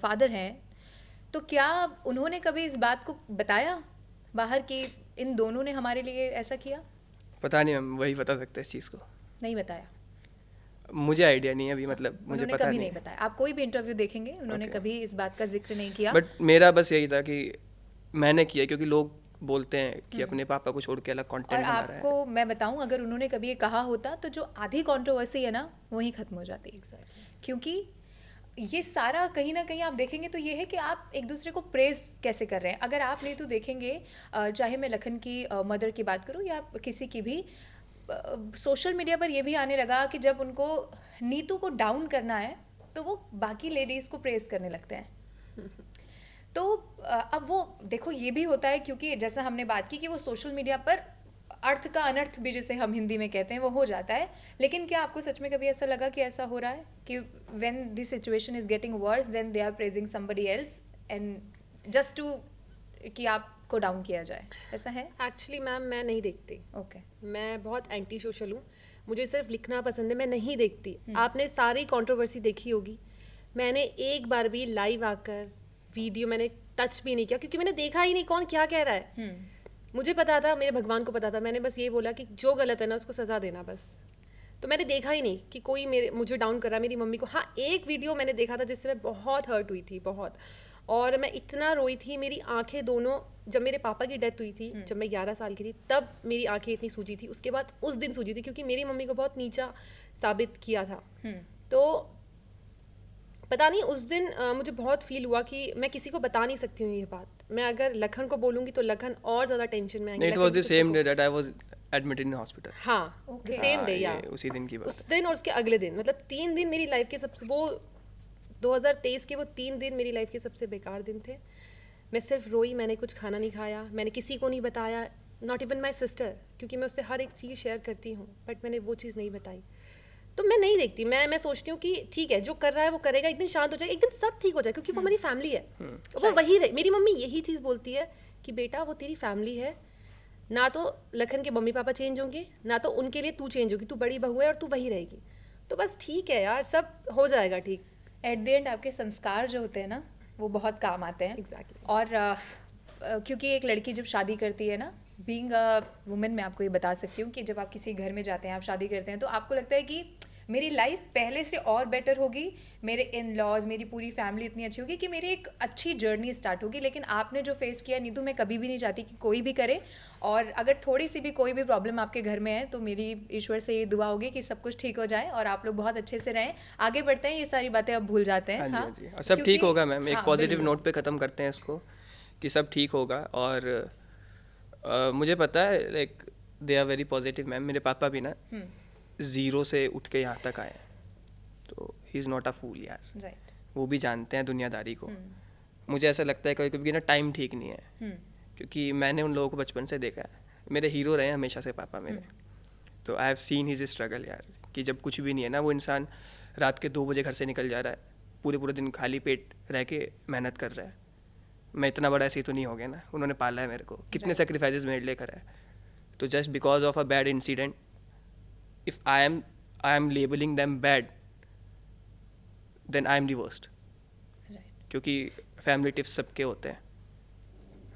फादर हैं, तो क्या उन्होंने कभी इस बात को बताया बाहर कि इन दोनों ने हमारे लिए ऐसा किया? पता नहीं मैम, वही बता सकते हैं इस चीज़ को. नहीं बताया. मुझे आइडिया नहीं है अभी, मतलब मुझे उन्होंने पता कभी नहीं नहीं बताया. आप कोई भी इंटरव्यू देखेंगे, उन्होंने Okay. कभी इस बात का जिक्र नहीं किया. बट मेरा बस यही था कि मैंने किया क्योंकि लोग बोलते हैं कि अपने पापा को छोड़ के अलग और कंटेंट बना रहा है. आपको मैं बताऊं, अगर उन्होंने कभी ये कहा होता तो जो आधी कंट्रोवर्सी है ना, वहीं खत्म हो जाती. क्योंकि ये सारा कहीं ना कहीं आप देखेंगे तो ये है कि आप एक दूसरे को प्रेज कैसे कर रहे हैं. अगर आप नहीं तो देखेंगे, चाहे मैं लखन की मदर की बात करूं या किसी की भी, सोशल मीडिया पर ये भी आने लगा कि जब उनको नीतू को डाउन करना है तो वो बाकी लेडीज़ को प्रेज करने लगते हैं. तो अब वो देखो, ये भी होता है क्योंकि जैसा हमने बात की कि वो सोशल मीडिया पर अर्थ का अनर्थ भी जिसे हम हिंदी में कहते हैं वो हो जाता है. लेकिन क्या आपको सच में कभी ऐसा लगा कि ऐसा हो रहा है कि when this situation is getting worse then they are praising somebody else and just to कि आपको डाउन किया जाए? ऐसा है? एक्चुअली मैम मैं नहीं देखती. ओके. मैं बहुत एंटी सोशल हूँ. मुझे सिर्फ लिखना पसंद है, मैं नहीं देखती. आपने सारी कंट्रोवर्सी देखी होगी. मैंने एक बार भी लाइव आकर वीडियो मैंने टच भी नहीं किया, क्योंकि मैंने देखा ही नहीं कौन क्या कह रहा है. मुझे पता था, मेरे भगवान को पता था. मैंने बस ये बोला कि जो गलत है ना उसको सज़ा देना बस. तो मैंने देखा ही नहीं कि कोई मुझे डाउन कर रहा है, मेरी मम्मी को. हाँ, एक वीडियो मैंने देखा था जिससे मैं बहुत हर्ट हुई थी, बहुत. और मैं इतना रोई थी, मेरी आंखें दोनों, जब मेरे पापा की डेथ हुई थी जब मैं 11 साल की थी, तब मेरी आंखें इतनी सूजी थी, उसके बाद उस दिन सूजी थी, क्योंकि मेरी मम्मी को बहुत नीचा साबित किया था। तो पता नहीं उस दिन मुझे बहुत फील हुआ कि मैं किसी को बता नहीं सकती हूँ ये बात। मैं अगर लखन को बोलूँगी तो लखन और ज़्यादा टेंशन में आएंगे। It was the same day that I was admitted in hospital. हाँ, सेम डे, या उसी दिन की बात उस दिन और उसके अगले दिन, मतलब 3 दिन मेरी लाइफ के सबसे, वो 2023 के वो 3 दिन मेरी लाइफ के सबसे बेकार दिन थे। मैं सिर्फ रोई, मैंने कुछ खाना नहीं खाया, मैंने किसी को नहीं बताया, नॉट इवन माई सिस्टर, क्योंकि मैं उससे हर एक चीज़ शेयर करती हूँ, बट मैंने वो चीज़ नहीं बताई। तो मैं नहीं देखती, मैं सोचती हूँ कि ठीक है, जो कर रहा है वो करेगा, एक दिन शांत हो जाएगा, एक दिन सब ठीक हो जाए, क्योंकि वो मेरी फैमिली है। वो वही रहे। मेरी मम्मी यही चीज़ बोलती है कि बेटा वो तेरी फैमिली है, ना तो लखन के मम्मी पापा चेंज होंगे, ना तो उनके लिए तू चेंज होगी, तू बड़ी बहू है और तू वही रहेगी। तो बस ठीक है यार, सब हो जाएगा ठीक। एट द एंड आपके संस्कार जो होते हैं ना, वो बहुत काम आते हैं। Exactly. और क्योंकि एक लड़की जब शादी करती है ना, बीइंग अ वुमेन, मैं आपको ये बता सकती हूँ कि जब आप किसी घर में जाते हैं, आप शादी करते हैं, तो आपको लगता है कि मेरी लाइफ पहले से और बेटर होगी, मेरे इन लॉज, मेरी पूरी फैमिली इतनी अच्छी होगी कि मेरी एक अच्छी जर्नी स्टार्ट होगी। लेकिन आपने जो फेस किया नीतू, मैं कभी भी नहीं चाहती कि कोई भी करे। और अगर थोड़ी सी भी कोई भी प्रॉब्लम आपके घर में है, तो मेरी ईश्वर से ये दुआ होगी कि सब कुछ ठीक हो जाए और आप लोग बहुत अच्छे से रहें। आगे बढ़ते हैं, ये सारी बातें अब भूल जाते हैं। हाँ जी, और सब ठीक होगा मैम। एक हाँ, पॉजिटिव बिल्कुल। नोट पे ख़त्म करते हैं इसको कि सब ठीक होगा। और मुझे पता है like they are very positive ma'am. मेरे पापा भी ना 0 से उठ के यहाँ तक आए हैं, तो ही इज़ नॉट अ फूल यार। राइट। वो भी जानते हैं दुनियादारी को। मुझे ऐसा लगता है कभी कभी ना टाइम ठीक नहीं है, क्योंकि मैंने उन लोगों को बचपन से देखा है। मेरे हीरो रहे हैं हमेशा से पापा मेरे। तो I have seen his struggle यार, कि जब कुछ भी नहीं है ना, वो इंसान रात के 2 बजे घर से निकल जा रहा है, पूरे पूरे दिन खाली पेट रह के मेहनत कर रहा है। मैं इतना बड़ा ऐसे ही तो नहीं हो गया ना, उन्होंने पाला है मेरे को, कितने सेक्रीफाइसेस मेरे लिए करा है। तो just because of a bad incident, if I am labelling them bad, then I am the worst. क्योंकि फैमिली टिप्स सबके होते हैं।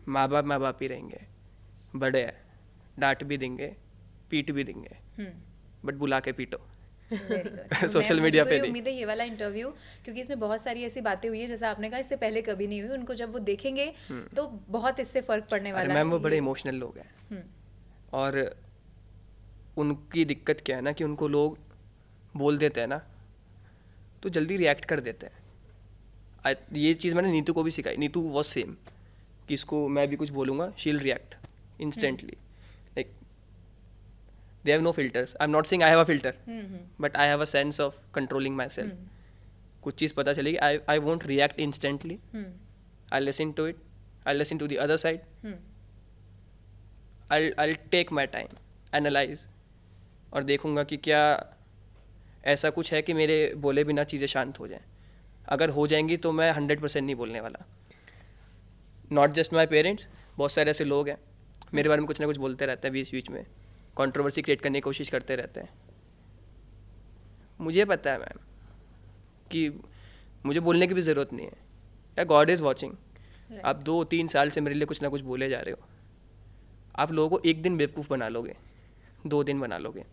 माँ बाप ही रहेंगे, बड़े हैं, डांट भी देंगे, पीट भी देंगे, बट बुला के पीटो। सोशल मीडिया पे नहीं। उम्मीद है ये वाला इंटरव्यू, क्योंकि इसमें बहुत सारी ऐसी बातें हुई है जैसा आपने कहा, इससे पहले कभी नहीं हुई, उनको जब वो देखेंगे तो बहुत इससे फर्क पड़ने वाला है। मैम वो बड़े इमोशनल लोग हैं, और उनकी दिक्कत क्या है ना कि उनको लोग बोल देते हैं ना तो जल्दी रिएक्ट कर देते हैं। ये चीज़ मैंने नीतू को भी सिखाई। नीतू वॉज सेम, कि इसको मैं भी कुछ बोलूँगा, she'll react instantly. Like they have no filters. I am not saying I have a filter, but I have a sense of controlling myself. कुछ चीज़ पता चलेगी, I won't react instantly, I listen to it, I listen to the other side, I take my time, analyse, और देखूंगा कि क्या ऐसा कुछ है कि मेरे बोले बिना चीज़ें शांत हो जाएं। अगर हो जाएंगी तो मैं 100% नहीं बोलने वाला। नॉट जस्ट माई पेरेंट्स, बहुत सारे ऐसे लोग हैं मेरे बारे में कुछ ना कुछ बोलते रहते हैं, बीच बीच में कंट्रोवर्सी क्रिएट करने की कोशिश करते रहते हैं। मुझे पता है मैम कि मुझे बोलने की भी ज़रूरत नहीं है, या गॉड इज़ वॉचिंग। आप 2-3 साल से मेरे लिए कुछ ना कुछ बोले जा रहे हो। आप लोगों को एक दिन बेवकूफ़ बना लोगे, 2 दिन बना लोगे।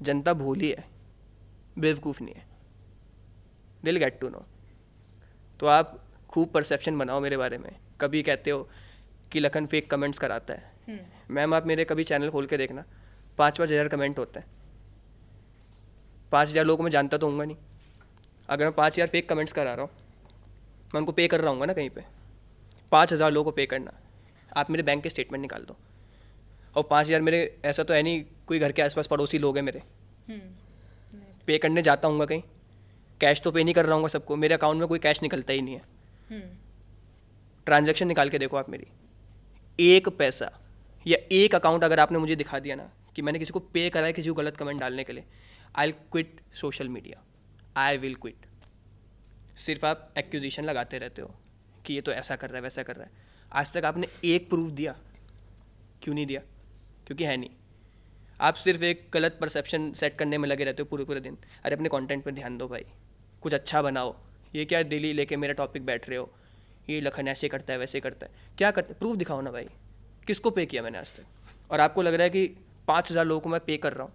जनता भोली है, बेवकूफ़ नहीं है। दिल गेट टू नो। तो आप खूब परसेप्शन बनाओ मेरे बारे में। कभी कहते हो कि लखन फेक कमेंट्स कराता है। मैम आप मेरे कभी चैनल खोल के देखना, 5-5 हज़ार कमेंट होते हैं। 5,000 लोगों को मैं जानता तो हूँगा नहीं। अगर मैं 5,000 फेक कमेंट्स करा रहा हूँ, मैं उनको पे कर रहा हूँ ना कहीं पे। 5,000 लोगों को पे करना, आप मेरे बैंक के स्टेटमेंट निकाल दो। और 5,000 मेरे, ऐसा तो है नहीं कोई घर के आसपास पड़ोसी लोग हैं मेरे, पे करने जाता हूँ कहीं, कैश तो पे नहीं कर रहा हूँ सबको। मेरे अकाउंट में कोई कैश निकलता ही नहीं है। ट्रांजैक्शन निकाल के देखो आप मेरी, एक पैसा या एक अकाउंट अगर आपने मुझे दिखा दिया ना कि मैंने किसी को पे करा है किसी को गलत कमेंट डालने के लिए, I will quit social media, I will quit. सिर्फ आप एक्यूजिशन लगाते रहते हो कि ये तो ऐसा कर रहा है वैसा कर रहा है। आज तक आपने एक प्रूफ दिया? क्यों नहीं दिया? क्योंकि है नहीं। आप सिर्फ एक गलत परसेप्शन सेट करने में लगे रहते हो पूरे पूरे दिन। अरे अपने कंटेंट पे ध्यान दो भाई, कुछ अच्छा बनाओ। ये क्या डेली लेके मेरा टॉपिक बैठ रहे हो, ये लखन ऐसे करता है वैसे करता है, क्या करते? प्रूफ दिखाओ ना भाई, किसको पे किया मैंने आज तक? और आपको लग रहा है कि 5,000 लोगों को मैं पे कर रहा हूँ।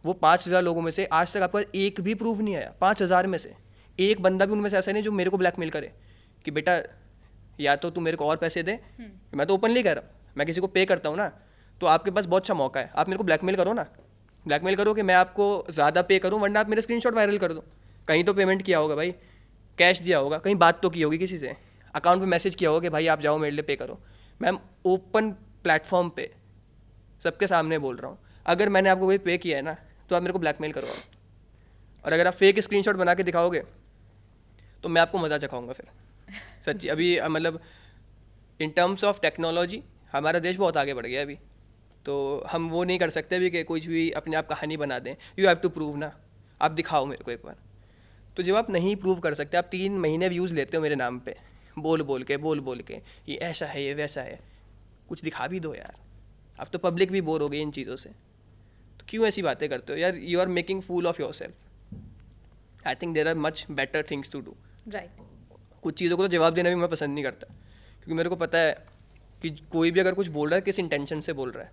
वो 5,000 लोगों में से आज तक आपका एक भी प्रूफ नहीं आया। 5,000 में से एक बंदा भी उनमें से ऐसा नहीं जो मेरे को ब्लैकमेल करे कि बेटा या तो तू मेरे को और पैसे दे, मैं तो ओपनली कह रहा हूँ, मैं किसी को पे करता हूँ ना, तो आपके पास बहुत अच्छा मौका है, आप मेरे को ब्लैकमेल करो ना, ब्लैकमेल करो कि मैं आपको ज़्यादा पे करूँ, वरना आप मेरे स्क्रीनशॉट वायरल कर दो। कहीं तो पेमेंट किया होगा भाई, कैश दिया होगा, कहीं बात तो की होगी किसी से, अकाउंट पे मैसेज किया होगा कि भाई आप जाओ मेरे लिए पे करो। मैम ओपन प्लेटफॉर्म पे सबके सामने बोल रहा हूँ, अगर मैंने आपको कोई पे किया है ना तो आप मेरे को ब्लैकमेल करो, और अगर आप फेक स्क्रीनशॉट बना के दिखाओगे तो मैं आपको मज़ा चखाऊंगा फिर सच्ची। अभी मतलब इन टर्म्स ऑफ टेक्नोलॉजी हमारा देश बहुत आगे बढ़ गया अभी, तो हम वो नहीं कर सकते भी कि कुछ भी अपने आप कहानी बना दें। यू हैव टू प्रूव ना, आप दिखाओ मेरे को एक बार। तो जब आप नहीं प्रूव कर सकते, आप 3 महीने व्यूज़ लेते हो मेरे नाम पे, बोल बोल के ये ऐसा है ये वैसा है, कुछ दिखा भी दो यार। अब तो पब्लिक भी बोर हो गई इन चीज़ों से, तो क्यों ऐसी बातें करते हो यार? You are making fool of yourself. I think there are much better things to do. Right. कुछ चीज़ों को तो जवाब देना भी मैं पसंद नहीं करता, क्योंकि मेरे को पता है कि कोई भी अगर कुछ बोल रहा है किस इंटेंशन से बोल रहा है।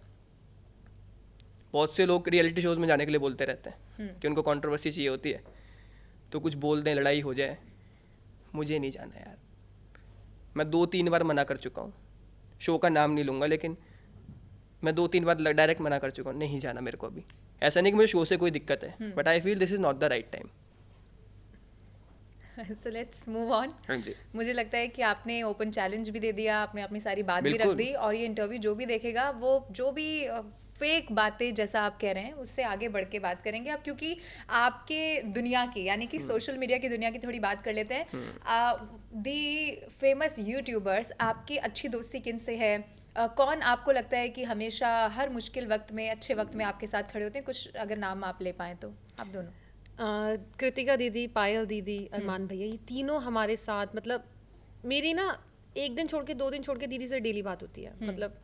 बहुत से लोग रियलिटी शोज़ में जाने के लिए बोलते रहते हैं कि उनको कंट्रोवर्सी चाहिए होती है, तो कुछ बोल दें, लड़ाई हो जाए। मुझे नहीं जाना यार, मैं 2-3 बार मना कर चुका हूँ, शो का नाम नहीं लूँगा, लेकिन मैं 2-3 बार डायरेक्ट मना कर चुका हूँ, नहीं जाना मेरे को अभी। ऐसा नहीं कि मुझे शो से कोई दिक्कत है, but I feel this is not the right time. So let's move on. हाँ जी। मुझे लगता है कि आपने ओपन चैलेंज भी दे दिया, आपने अपनी सारी बात भी रख बिल्कुल। दी, और ये इंटरव्यू जो भी देखेगा वो जो भी फेक बातें जैसा आप कह रहे हैं उससे आगे बढ़ के बात करेंगे आप, क्योंकि आपके दुनिया की यानी कि सोशल मीडिया की दुनिया की थोड़ी बात कर लेते हैं। दी फेमस यूट्यूबर्स, आपकी अच्छी दोस्ती किन से है? कौन आपको लगता है कि हमेशा हर मुश्किल वक्त में अच्छे वक्त में आपके साथ खड़े होते हैं? कुछ अगर नाम आप ले पाएँ तो, आप दोनों। कृतिका दीदी, पायल दीदी, अरमान भैया, ये तीनों हमारे साथ, मतलब मेरी ना 1 दिन छोड़ के 2 दिन छोड़ के दीदी से डेली बात होती है। मतलब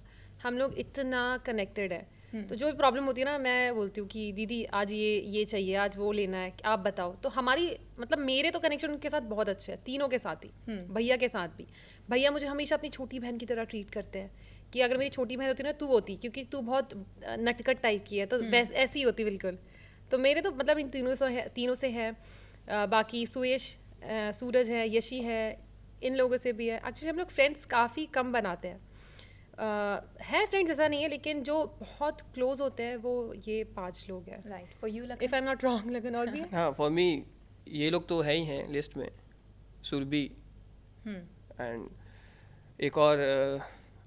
हम लोग इतना कनेक्टेड है, तो जो भी प्रॉब्लम होती है ना, मैं बोलती हूँ कि दीदी आज ये चाहिए, आज वो लेना है, आप बताओ। तो हमारी मतलब मेरे तो कनेक्शन उनके साथ बहुत अच्छे हैं, तीनों के साथ ही, भैया के साथ भी। भैया मुझे हमेशा अपनी छोटी बहन की तरह ट्रीट करते हैं, कि अगर मेरी छोटी बहन होती ना तू होती, क्योंकि तू बहुत नटखट टाइप की है, तो ऐसी होती बिल्कुल। तो मेरे तो मतलब इन तीनों से है। बाकी सुयश, सूरज है, यशी है, इन लोगों से भी है। एक्चुअली हम लोग फ्रेंड्स काफ़ी कम बनाते हैं, है फ्रेंड्स ऐसा नहीं है, लेकिन जो बहुत क्लोज होते हैं वो ये 5 लोग हैं। Right. For you if I am not wrong, लगन और भी है। हाँ, फॉर मी ये लोग तो है ही हैं लिस्ट में, सुरभि एंड एक और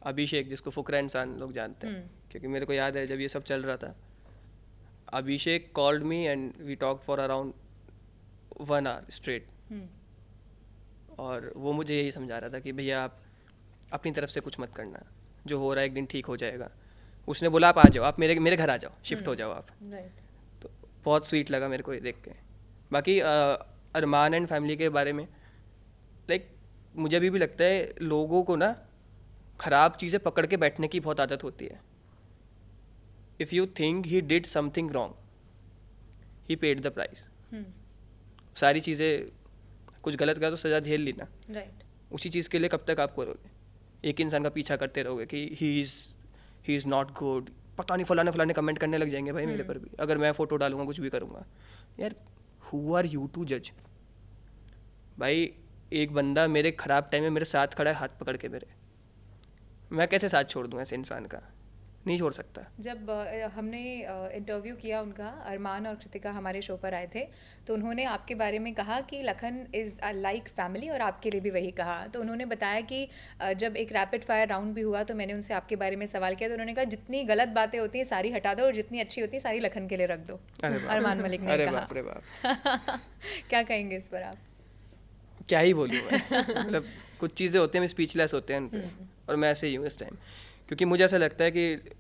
अभिषेक, जिसको फुकरा इंसान लोग जानते हैं, क्योंकि मेरे को याद है जब ये सब चल रहा था, Abhishek called me and we talk for around 1 hour straight, और वो मुझे यही समझा रहा था कि भैया आप अपनी तरफ से कुछ मत करना, जो हो रहा है एक दिन ठीक हो जाएगा। उसने बोला आप आ जाओ, आप मेरे घर आ जाओ, शिफ्ट हो जाओ आप। राइट। तो बहुत स्वीट लगा मेरे को ये देख के। बाकी अरमान एंड फैमिली के बारे में, लाइक मुझे अभी भी लगता है लोगों को ना ख़राब चीज़ें पकड़ के बैठने की बहुत आदत होती है। If you think he did something wrong, he paid the price. सारी चीज़ें, कुछ गलत करा तो सज़ा झेल ली ना। राइट। उसी चीज़ के लिए कब तक आप करोगे? एक इंसान का पीछा करते रहोगे कि ही इज़ नॉट गुड, पता नहीं फलाने कमेंट करने लग जाएंगे भाई मेरे पर भी, अगर मैं फ़ोटो डालूंगा कुछ भी करूँगा। यार हु आर यू टू जज? भाई एक बंदा मेरे ख़राब टाइम में मेरे साथ खड़ा है, हाथ पकड़ के मेरे, मैं कैसे साथ छोड़ दूँ ऐसे इंसान का? नहीं छोड़ सकता। जब हमने इंटरव्यू किया उनका, अरमान और कृतिका हमारे शो पर आए थे, तो उन्होंने आपके बारे में कहा कि लखन इज़ लाइक फैमिली, और आपके लिए भी वही कहा। तो उन्होंने बताया कि जब एक रैपिड फायर राउंड भी हुआ तो मैंने उनसे आपके बारे में सवाल किया, तो उन्होंने कहा जितनी गलत बातें होती हैं सारी हटा दो, और जितनी अच्छी होती है सारी लखन के लिए रख दो। अरमान मलिक ने अरे कहा। बाप रे बाप। क्या कहेंगे इस पर आप? क्या ही बोलूँ मैं। मतलब कुछ चीज़ें होती हैं, हम स्पीचलेस होते हैं उन पे, और मैं ऐसे ही हूँ इस टाइम, क्योंकि मुझे ऐसा लगता है कि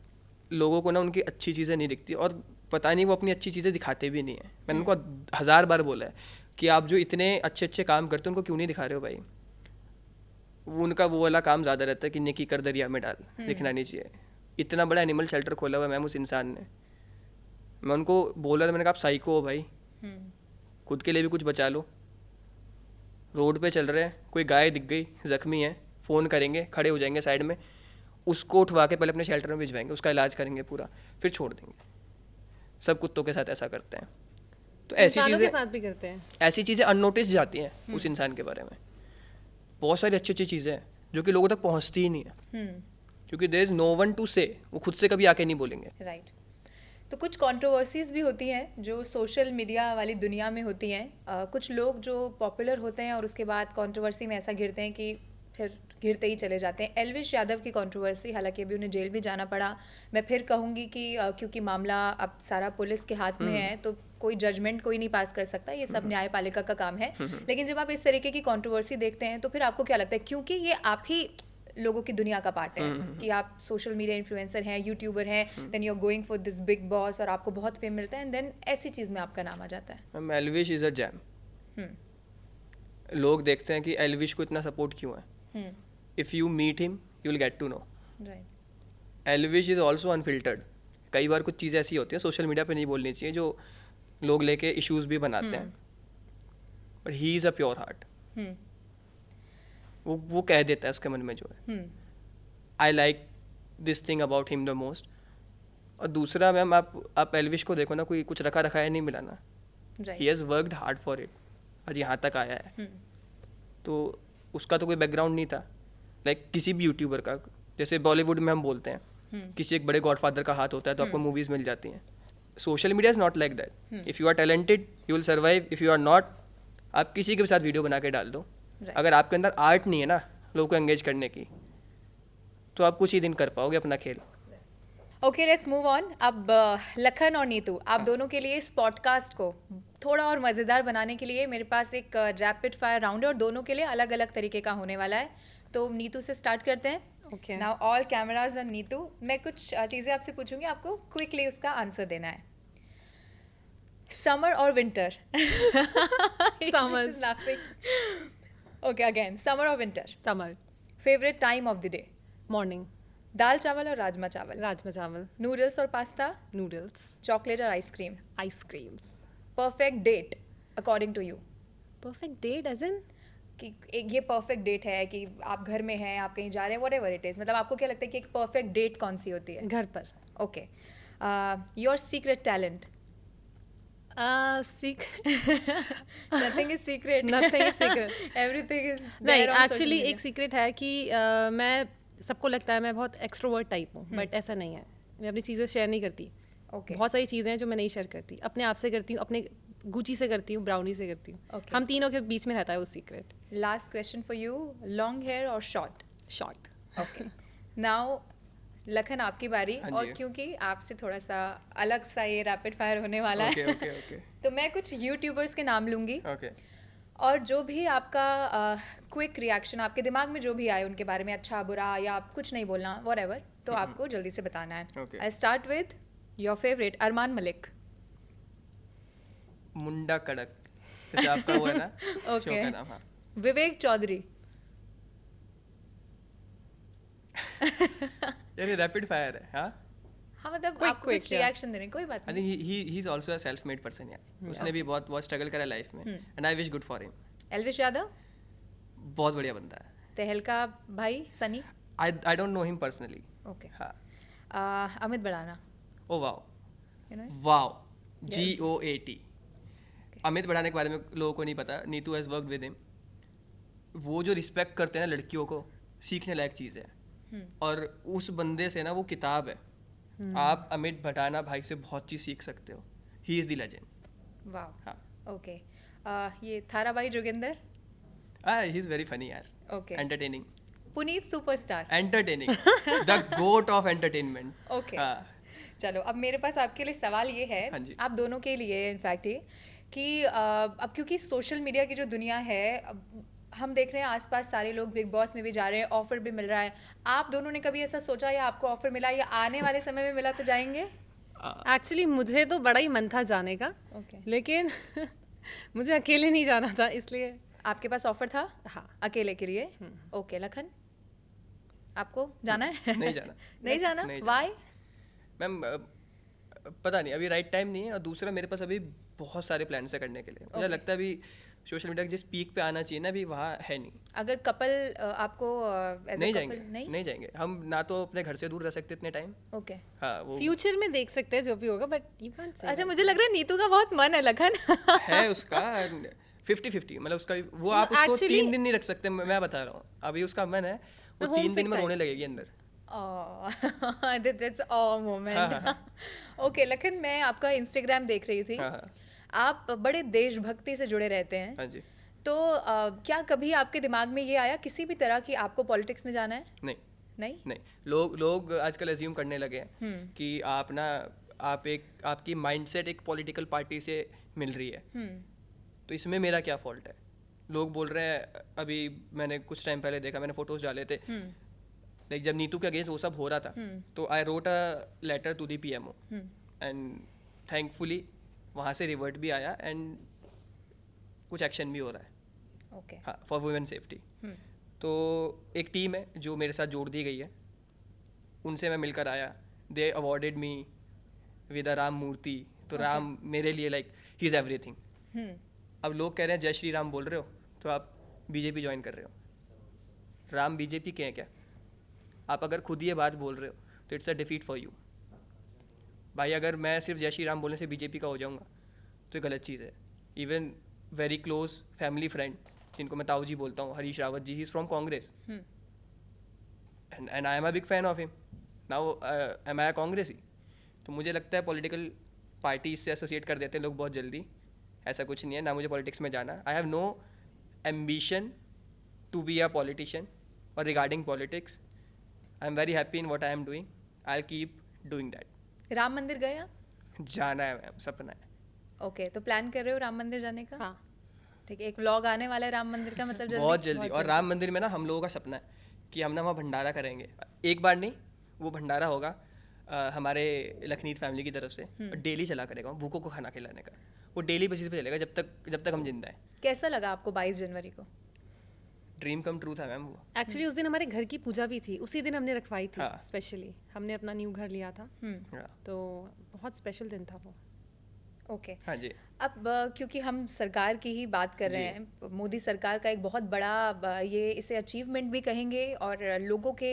लोगों को ना उनकी अच्छी चीज़ें नहीं दिखती, और पता नहीं वो अपनी अच्छी चीज़ें दिखाते भी नहीं हैं। मैंने उनको 1000 बार बोला है कि आप जो इतने अच्छे अच्छे काम करते हो उनको क्यों नहीं दिखा रहे हो भाई। वो उनका वो वाला काम ज़्यादा रहता है कि नेकी कर दरिया में डाल, दिखना नहीं चाहिए। इतना बड़ा एनिमल शेल्टर खोला हुआ है मैम उस इंसान ने। मैं उनको बोला था, मैंने कहा आप साइको हो भाई, खुद के लिए भी कुछ बचा लो। रोड पे चल रहे हैं, कोई गाय दिख गई ज़ख्मी है, फ़ोन करेंगे, खड़े हो जाएंगे साइड में, उसको उठवा के पहले अपने शेल्टर में भिजवाएंगे, उसका इलाज करेंगे पूरा, फिर छोड़ देंगे। सब कुत्तों के साथ ऐसा करते हैं। तो ऐसी इंसानों के चीज़ें, साथ भी करते हैं। ऐसी चीज़ें अननोटिस जाती हैं उस इंसान के बारे में। बहुत सारी अच्छी अच्छी चीज़ें हैं जो कि लोगों तक पहुंचती ही नहीं है, क्योंकि there is no one to say, वो खुद से कभी आके नहीं बोलेंगे। राइट। तो कुछ कंट्रोवर्सीज भी होती हैं जो सोशल मीडिया वाली दुनिया में होती हैं। कुछ लोग जो पॉपुलर होते हैं और उसके बाद कंट्रोवर्सी में ऐसा गिरते हैं कि फिर गिरते ही चले जाते हैं। एल्विश यादव की कंट्रोवर्सी, हालांकि अभी उन्हें जेल भी जाना पड़ा। मैं फिर कहूँगी कि क्योंकि मामला अब सारा पुलिस के हाथ में है तो कोई जजमेंट कोई नहीं पास कर सकता, ये सब न्यायपालिका का काम है। लेकिन जब आप इस तरीके की कंट्रोवर्सी देखते हैं तो फिर आपको क्या लगता है, क्योंकि ये आप ही लोगों की दुनिया का पार्ट है कि आप सोशल मीडिया इन्फ्लुएंसर हैं, यूट्यूबर हैं, then you are going for this Bigg Boss और आपको बहुत फेम मिलता है, एंड देन ऐसी चीज़ में आपका नाम आ जाता है। Ma'am Elvish is a jam. लोग देखते हैं कि एल्विश को इतना सपोर्ट क्यों है। If you meet him you will get to know. Right. Elvish is also unfiltered. कई बार कुछ चीज़ें ऐसी होती हैं सोशल मीडिया पे नहीं बोलनी चाहिए, जो लोग लेके इश्यूज भी बनाते हैं, but he is a pure heart. वो कह देता है उसके मन में जो है। I like this thing about him the most. और दूसरा मैम, आप एल्विश को देखो ना, कोई कुछ रखा रखाया नहीं मिला ना, he has worked hard for it, आज यहाँ तक आया है। तो उसका तो कोई बैकग्राउंड नहीं था, लाइक किसी भी यूट्यूबर का। जैसे बॉलीवुड में हम बोलते हैं किसी एक बड़े गॉडफादर का हाथ होता है तो आपको मूवीज़ मिल जाती हैं। Social media is not like that. If you are talented you will survive, if you are not, आप किसी के साथ वीडियो बना के डाल दो। अगर आपके अंदर आर्ट नहीं है ना लोगों को एंगेज करने की, तो आप कुछ ही दिन कर पाओगे अपना खेल। Okay, let's move on. अब लखन और नीतू, आप दोनों के लिए इस पॉडकास्ट को थोड़ा और मज़ेदार बनाने के लिए मेरे पास एक रैपिड फायर राउंड है और दोनों के लिए अलग अलग तरीके का होने वाला है। तो नीतू से स्टार्ट करते हैं। Okay. Now all cameras on Neetu. मैं कुछ चीज़ें आपसे पूछूंगी, आपको क्विकली उसका आंसर देना है। समर और winter? Summers. Okay, again summer और winter? Summer. Favourite time of the day? Morning. दाल चावल और राजमा चावल? राजमा चावल। नूडल्स और पास्ता? नूडल्स। चॉकलेट और ice cream? Ice creams. Perfect date according to you? Perfect date as in? कि एक ये परफेक्ट डेट है कि आप घर में हैं, आप कहीं जा रहे हैं, वट एवर इट इज़, मतलब आपको क्या लगता है कि एक परफेक्ट डेट कौन सी होती है? घर पर। Okay. Your secret talent? Nothing is secret. Nothing is secret. Everything is नहीं, एक्चुअली एक सीक्रेट है कि मैं, सबको लगता है मैं बहुत एक्सट्रोवर्ट टाइप हूँ, बट ऐसा नहीं है। मैं अपनी चीज़ें शेयर नहीं करती। ओके। बहुत सारी चीज़ें हैं जो मैं नहीं शेयर करती, अपने आप से करती हूँ, अपने गुची से करती हूँ, ब्राउनी से करती हूँ। Okay. हम तीनों के बीच में रहता है वो secret. Last question for you, long hair और short? Short. Okay. Now Lakhan, आपकी बारी। हाँ और जी। क्योंकि आपसे थोड़ा सा अलग सा ये रैपिड फायर होने वाला ओके है, ओके ओके तो मैं कुछ यूट्यूबर्स के नाम लूंगी ओके और जो भी आपका क्विक रिएक्शन, आपके दिमाग में जो भी आए उनके बारे में, अच्छा बुरा या आप कुछ नहीं बोलना, व्हाटएवर, तो आपको जल्दी से बताना है। Okay. I start with your favourite, Armaan Malik. मुंडा कड़क, जैसे आपका वो है ना शो Okay. का नाम। हाँ, विवेक चौधरी। यार ये रैपिड फायर है। हाँ, हाँ, मतलब Quick, आपको quick, कुछ yeah. रिएक्शन देने, कोई बात आई नहीं। Think he is also a self made person यार। उसने भी बहुत बहुत स्ट्रगल करा लाइफ में, and I wish good for him. Elvish Yadav? बहुत बढ़िया बंदा है। तहलका भाई Sunny? I don't know him personally. Okay. हाँ। Amit Badana? Oh wow you know? Wow, Yes. GOAT। Amit Badana के बारे में लोगों को नहीं पता, Neetu has worked with him. वो जो रिस्पेक्ट करते हैं ना लड़कियों को, सीखने लायक चीज़ है। और उस बंदे से ना वो किताब है। आप अमित भटाना भाई से बहुत चीज़ सीख सकते हो। He is the legend. Wow. हाँ, ओके। ये थारा भाई Joginder? He is very funny यार, okay. Entertaining Puneet superstar? Entertaining the goat of entertainment. Okay. हाँ, चलो, अब मेरे पास आपके लिए सवाल ये है, हाँ जी। आप दोनों के लिए इनफैक्ट, ये कि अब क्योंकि सोशल मीडिया की जो दुनिया है, अब हम देख रहे हैं आसपास सारे लोग बिग बॉस में भी जा रहे हैं, ऑफर भी मिल रहा है। आप दोनों ने कभी ऐसा सोचा या आपको ऑफर मिला या आने वाले समय में मिला तो जाएंगे? एक्चुअली मुझे तो बड़ा ही मन था जाने का, ओके। लेकिन मुझे अकेले नहीं जाना था, इसलिए। आपके पास ऑफर था हाँ। अकेले के लिए? ओके। लखन, आपको जाना है? नहीं जाना। नहीं जाना? नहीं जाना। वाई? मैम पता नहीं, अभी राइट टाइम नहीं है, और दूसरा मेरे पास अभी बहुत सारे प्लान्स है करने के लिए। मुझे लगता है अभी सोशल मीडिया जिस पीक पे आना चाहिए ना, अभी वहाँ है नहीं। अगर कपल आपको एज नहीं अ जाएंगे, कपल नहीं? नहीं जाएंगे हम, ना तो अपने घर से दूर रह सकते इतने टाइम। ओके। हाँ, वो फ्यूचर में देख सकते हैं जो भी होगा, बट यू कांट से। अच्छा, मुझे लग रहा है नीतू का बहुत मन है लखन। है उसका। 50-50, मतलब उसका वो आप उसको actually- 3 दिन नहीं रख सकते, मैं बता रहा हूँ, अभी उसका मन है वो Homesick 3 दिन में type. रोने लगेगी अंदर। That's a moment. Okay Lakhan, मैं आपका इंस्टाग्राम देख रही थी, हाँ, हाँ। आप बड़े देशभक्ति से जुड़े रहते हैं, हाँ जी। तो क्या कभी आपके दिमाग में ये आया किसी भी तरह कि आपको पॉलिटिक्स में जाना है? नहीं नहीं? नहीं, लोग आजकल एज्यूम करने लगे हैं कि आपकी माइंडसेट एक पॉलिटिकल पार्टी से मिल रही है, तो इसमें मेरा क्या फॉल्ट है? लोग बोल रहे हैं, अभी मैंने कुछ टाइम पहले देखा, मैंने फोटोज डाले थे, लाइक जब नीतू के अगेंस्ट वो सब हो रहा था, तो I wrote a letter to the PMO and thankfully वहाँ से रिवर्ट भी आया एंड कुछ एक्शन भी हो रहा है। ओके। हाँ, फॉर वुमेन सेफ्टी। तो एक टीम है जो मेरे साथ जोड़ दी गई है, उनसे मैं मिलकर आया, they awarded me with a Ram murti, तो राम मेरे लिए लाइक ही इज़ एवरीथिंग। अब लोग कह रहे हैं जय श्री राम बोल रहे हो तो आप बीजेपी ज्वाइन कर रहे हो, राम बीजेपी के हैं क्या? आप अगर खुद ये बात बोल रहे हो तो it's a defeat for you भाई। अगर मैं सिर्फ जय श्री राम बोलने से बीजेपी का हो जाऊंगा तो ये गलत चीज़ है। Even very close family friend जिनको मैं ताऊ जी बोलता हूँ, Harish Rawat ji, he is from Congress and I am a big fan of him. Now am I कांग्रेसी? तो मुझे लगता है पॉलिटिकल पार्टी से एसोसिएट कर देते हैं लोग बहुत जल्दी, ऐसा कुछ नहीं है। ना मुझे पॉलिटिक्स में जाना, I have no ambition to be a politician और regarding politics I am very happy in what I am doing, I will keep doing that. Ram Mandir गए आप? जाना है मैम, सपना है। ओके, तो प्लान कर रहे हो राम मंदिर जाने का? हाँ। ठीक है, एक व्लॉग आने वाला है राम मंदिर का, मतलब जल्दी? बहुत जल्दी। और राम मंदिर में ना हम लोगों का सपना है कि हम ना वहाँ भंडारा करेंगे, एक बार नहीं, वो भंडारा होगा हमारे लखनीत फैमिली की तरफ से, और डेली चला करेगा, भूखों को खाना खिलाने का। वो डेली बेसिस पे चलेगा जब तक हम जिंदा हैं। कैसा लगा आपको 22 जनवरी को? ड्रीम कम ट्रू था मैम वो। एक्चुअली उस दिन हमारे घर की पूजा भी थी, उसी दिन हमने रखवाई थी। हाँ। स्पेशली हमने अपना न्यू घर लिया था, हाँ। तो बहुत स्पेशल दिन था वो। ओके। हाँ जी। अब क्योंकि हम सरकार की ही बात कर रहे हैं, मोदी सरकार का एक बहुत बड़ा ये इसे अचीवमेंट भी कहेंगे, और लोगों के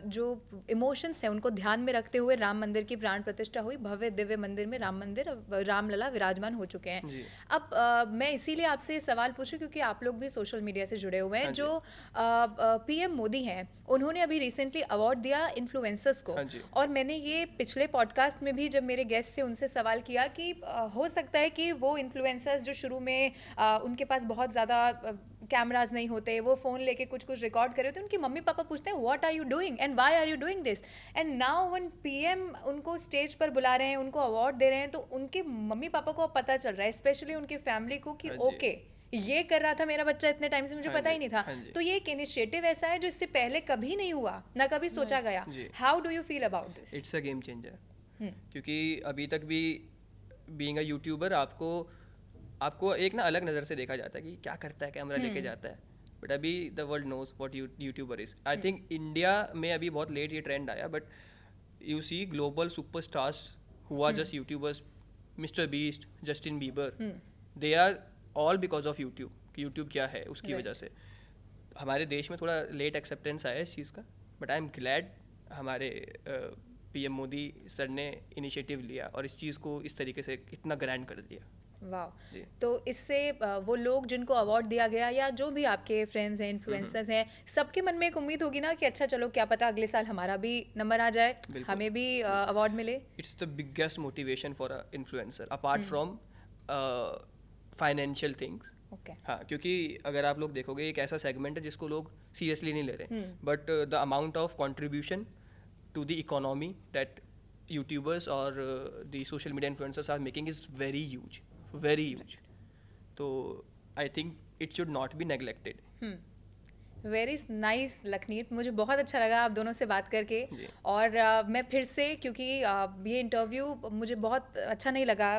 जो इमोशंस हैं उनको ध्यान में रखते हुए राम मंदिर की प्राण प्रतिष्ठा हुई। भव्य दिव्य मंदिर में राम मंदिर, रामलला विराजमान हो चुके हैं। जी। अब मैं इसीलिए आपसे ये सवाल पूछूं क्योंकि आप लोग भी सोशल मीडिया से जुड़े हुए हैं। हाँ जी। जो PM मोदी हैं, उन्होंने अभी रिसेंटली अवार्ड दिया इन्फ्लुएंसर्स को, हाँ जी। और मैंने ये पिछले पॉडकास्ट में भी जब मेरे गेस्ट थे उनसे सवाल किया कि हो सकता है कि वो इन्फ्लुएंसर्स जो शुरू में उनके पास बहुत ज़्यादा कैमराज नहीं होते, वो फ़ोन लेके कुछ कुछ रिकॉर्ड कर रहे होते, उनके मम्मी पापा पूछते हैं what are you doing and why are you doing this, and now one PM उनको स्टेज पर बुला रहे हैं, उनको अवार्ड दे रहे हैं, तो उनके मम्मी पापा को अब पता चल रहा है, स्पेशली उनके फैमिली को, कि हाँ जी। ओके ये कर रहा था मेरा बच्चा इतने टाइम से, मुझे हाँ पता ही जी, नहीं था। हाँ जी। तो ये एक इनिशिएटिव ऐसा है जो इससे पहले कभी नहीं हुआ, ना कभी सोचा गया। जी। How do you feel about this? It's a game changer, क्योंकि अभी तक भी बीइंग अ यूट्यूबर आपको एक ना अलग नज़र से देखा जाता है कि क्या करता है, कैमरा लेके जाता है, बट अभी the world knows what YouTuber is. I think India में अभी बहुत लेट ये ट्रेंड आया, but you see global superstars who are just YouTubers, Mr Beast, Justin Bieber, they are all because of YouTube. YouTube क्या है उसकी Right. वजह से हमारे देश में थोड़ा लेट एक्सेप्टेंस आया इस चीज़ का, बट आई एम ग्लैड हमारे PM मोदी सर ने इनिशिएटिव लिया और इस चीज़ को इस तरीके से इतना ग्रैंड कर दिया। वाह। जी। तो इससे वो लोग जिनको अवार्ड दिया गया, या जो भी आपके फ्रेंड्स हैं, इन्फ्लुएंसर्स हैं, सबके मन में एक उम्मीद होगी ना कि अच्छा चलो क्या पता अगले साल हमारा भी नंबर आ जाए, बिल्कुल। हमें भी अवार्ड मिले। It's the biggest motivation for a influencer apart from financial things. Okay. हाँ, क्योंकि अगर आप लोग देखोगे एक ऐसा सेगमेंट है जिसको लोग सीरियसली नहीं ले रहे, but the amount of contribution to the economy that YouTubers और the social media influencers are making is very huge, very huge. तो I think it should not be neglected. Very nice Lakhneet, मुझे बहुत अच्छा लगा आप दोनों से बात करके। जी। और मैं फिर से, क्योंकि ये इंटरव्यू मुझे बहुत अच्छा नहीं लगा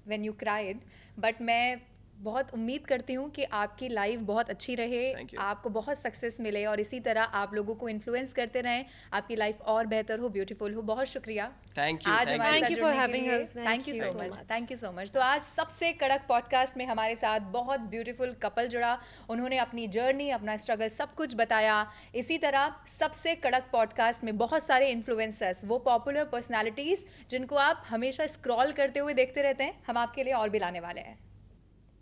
व्हेन यू क्राइड, बट मैं बहुत उम्मीद करती हूँ कि आपकी लाइफ बहुत अच्छी रहे, Thank you. आपको बहुत सक्सेस मिले, और इसी तरह आप लोगों को इन्फ्लुएंस करते रहें, आपकी लाइफ और बेहतर हो, ब्यूटीफुल हो। बहुत शुक्रिया थैंक यू। आज हमारे Thank साथ you for जुड़ने के having लिए। us. Thank you Thank so you so much, much. Thank you so much. तो आज सबसे कड़क पॉडकास्ट में हमारे साथ बहुत ब्यूटीफुल कपल जुड़ा, उन्होंने अपनी जर्नी, अपना स्ट्रगल सब कुछ बताया। इसी तरह सबसे कड़क पॉडकास्ट में बहुत सारे इन्फ्लुएंसर्स, वो पॉपुलर पर्सनालिटीज जिनको आप हमेशा स्क्रॉल करते हुए देखते रहते हैं, हम आपके लिए और भी लाने वाले हैं।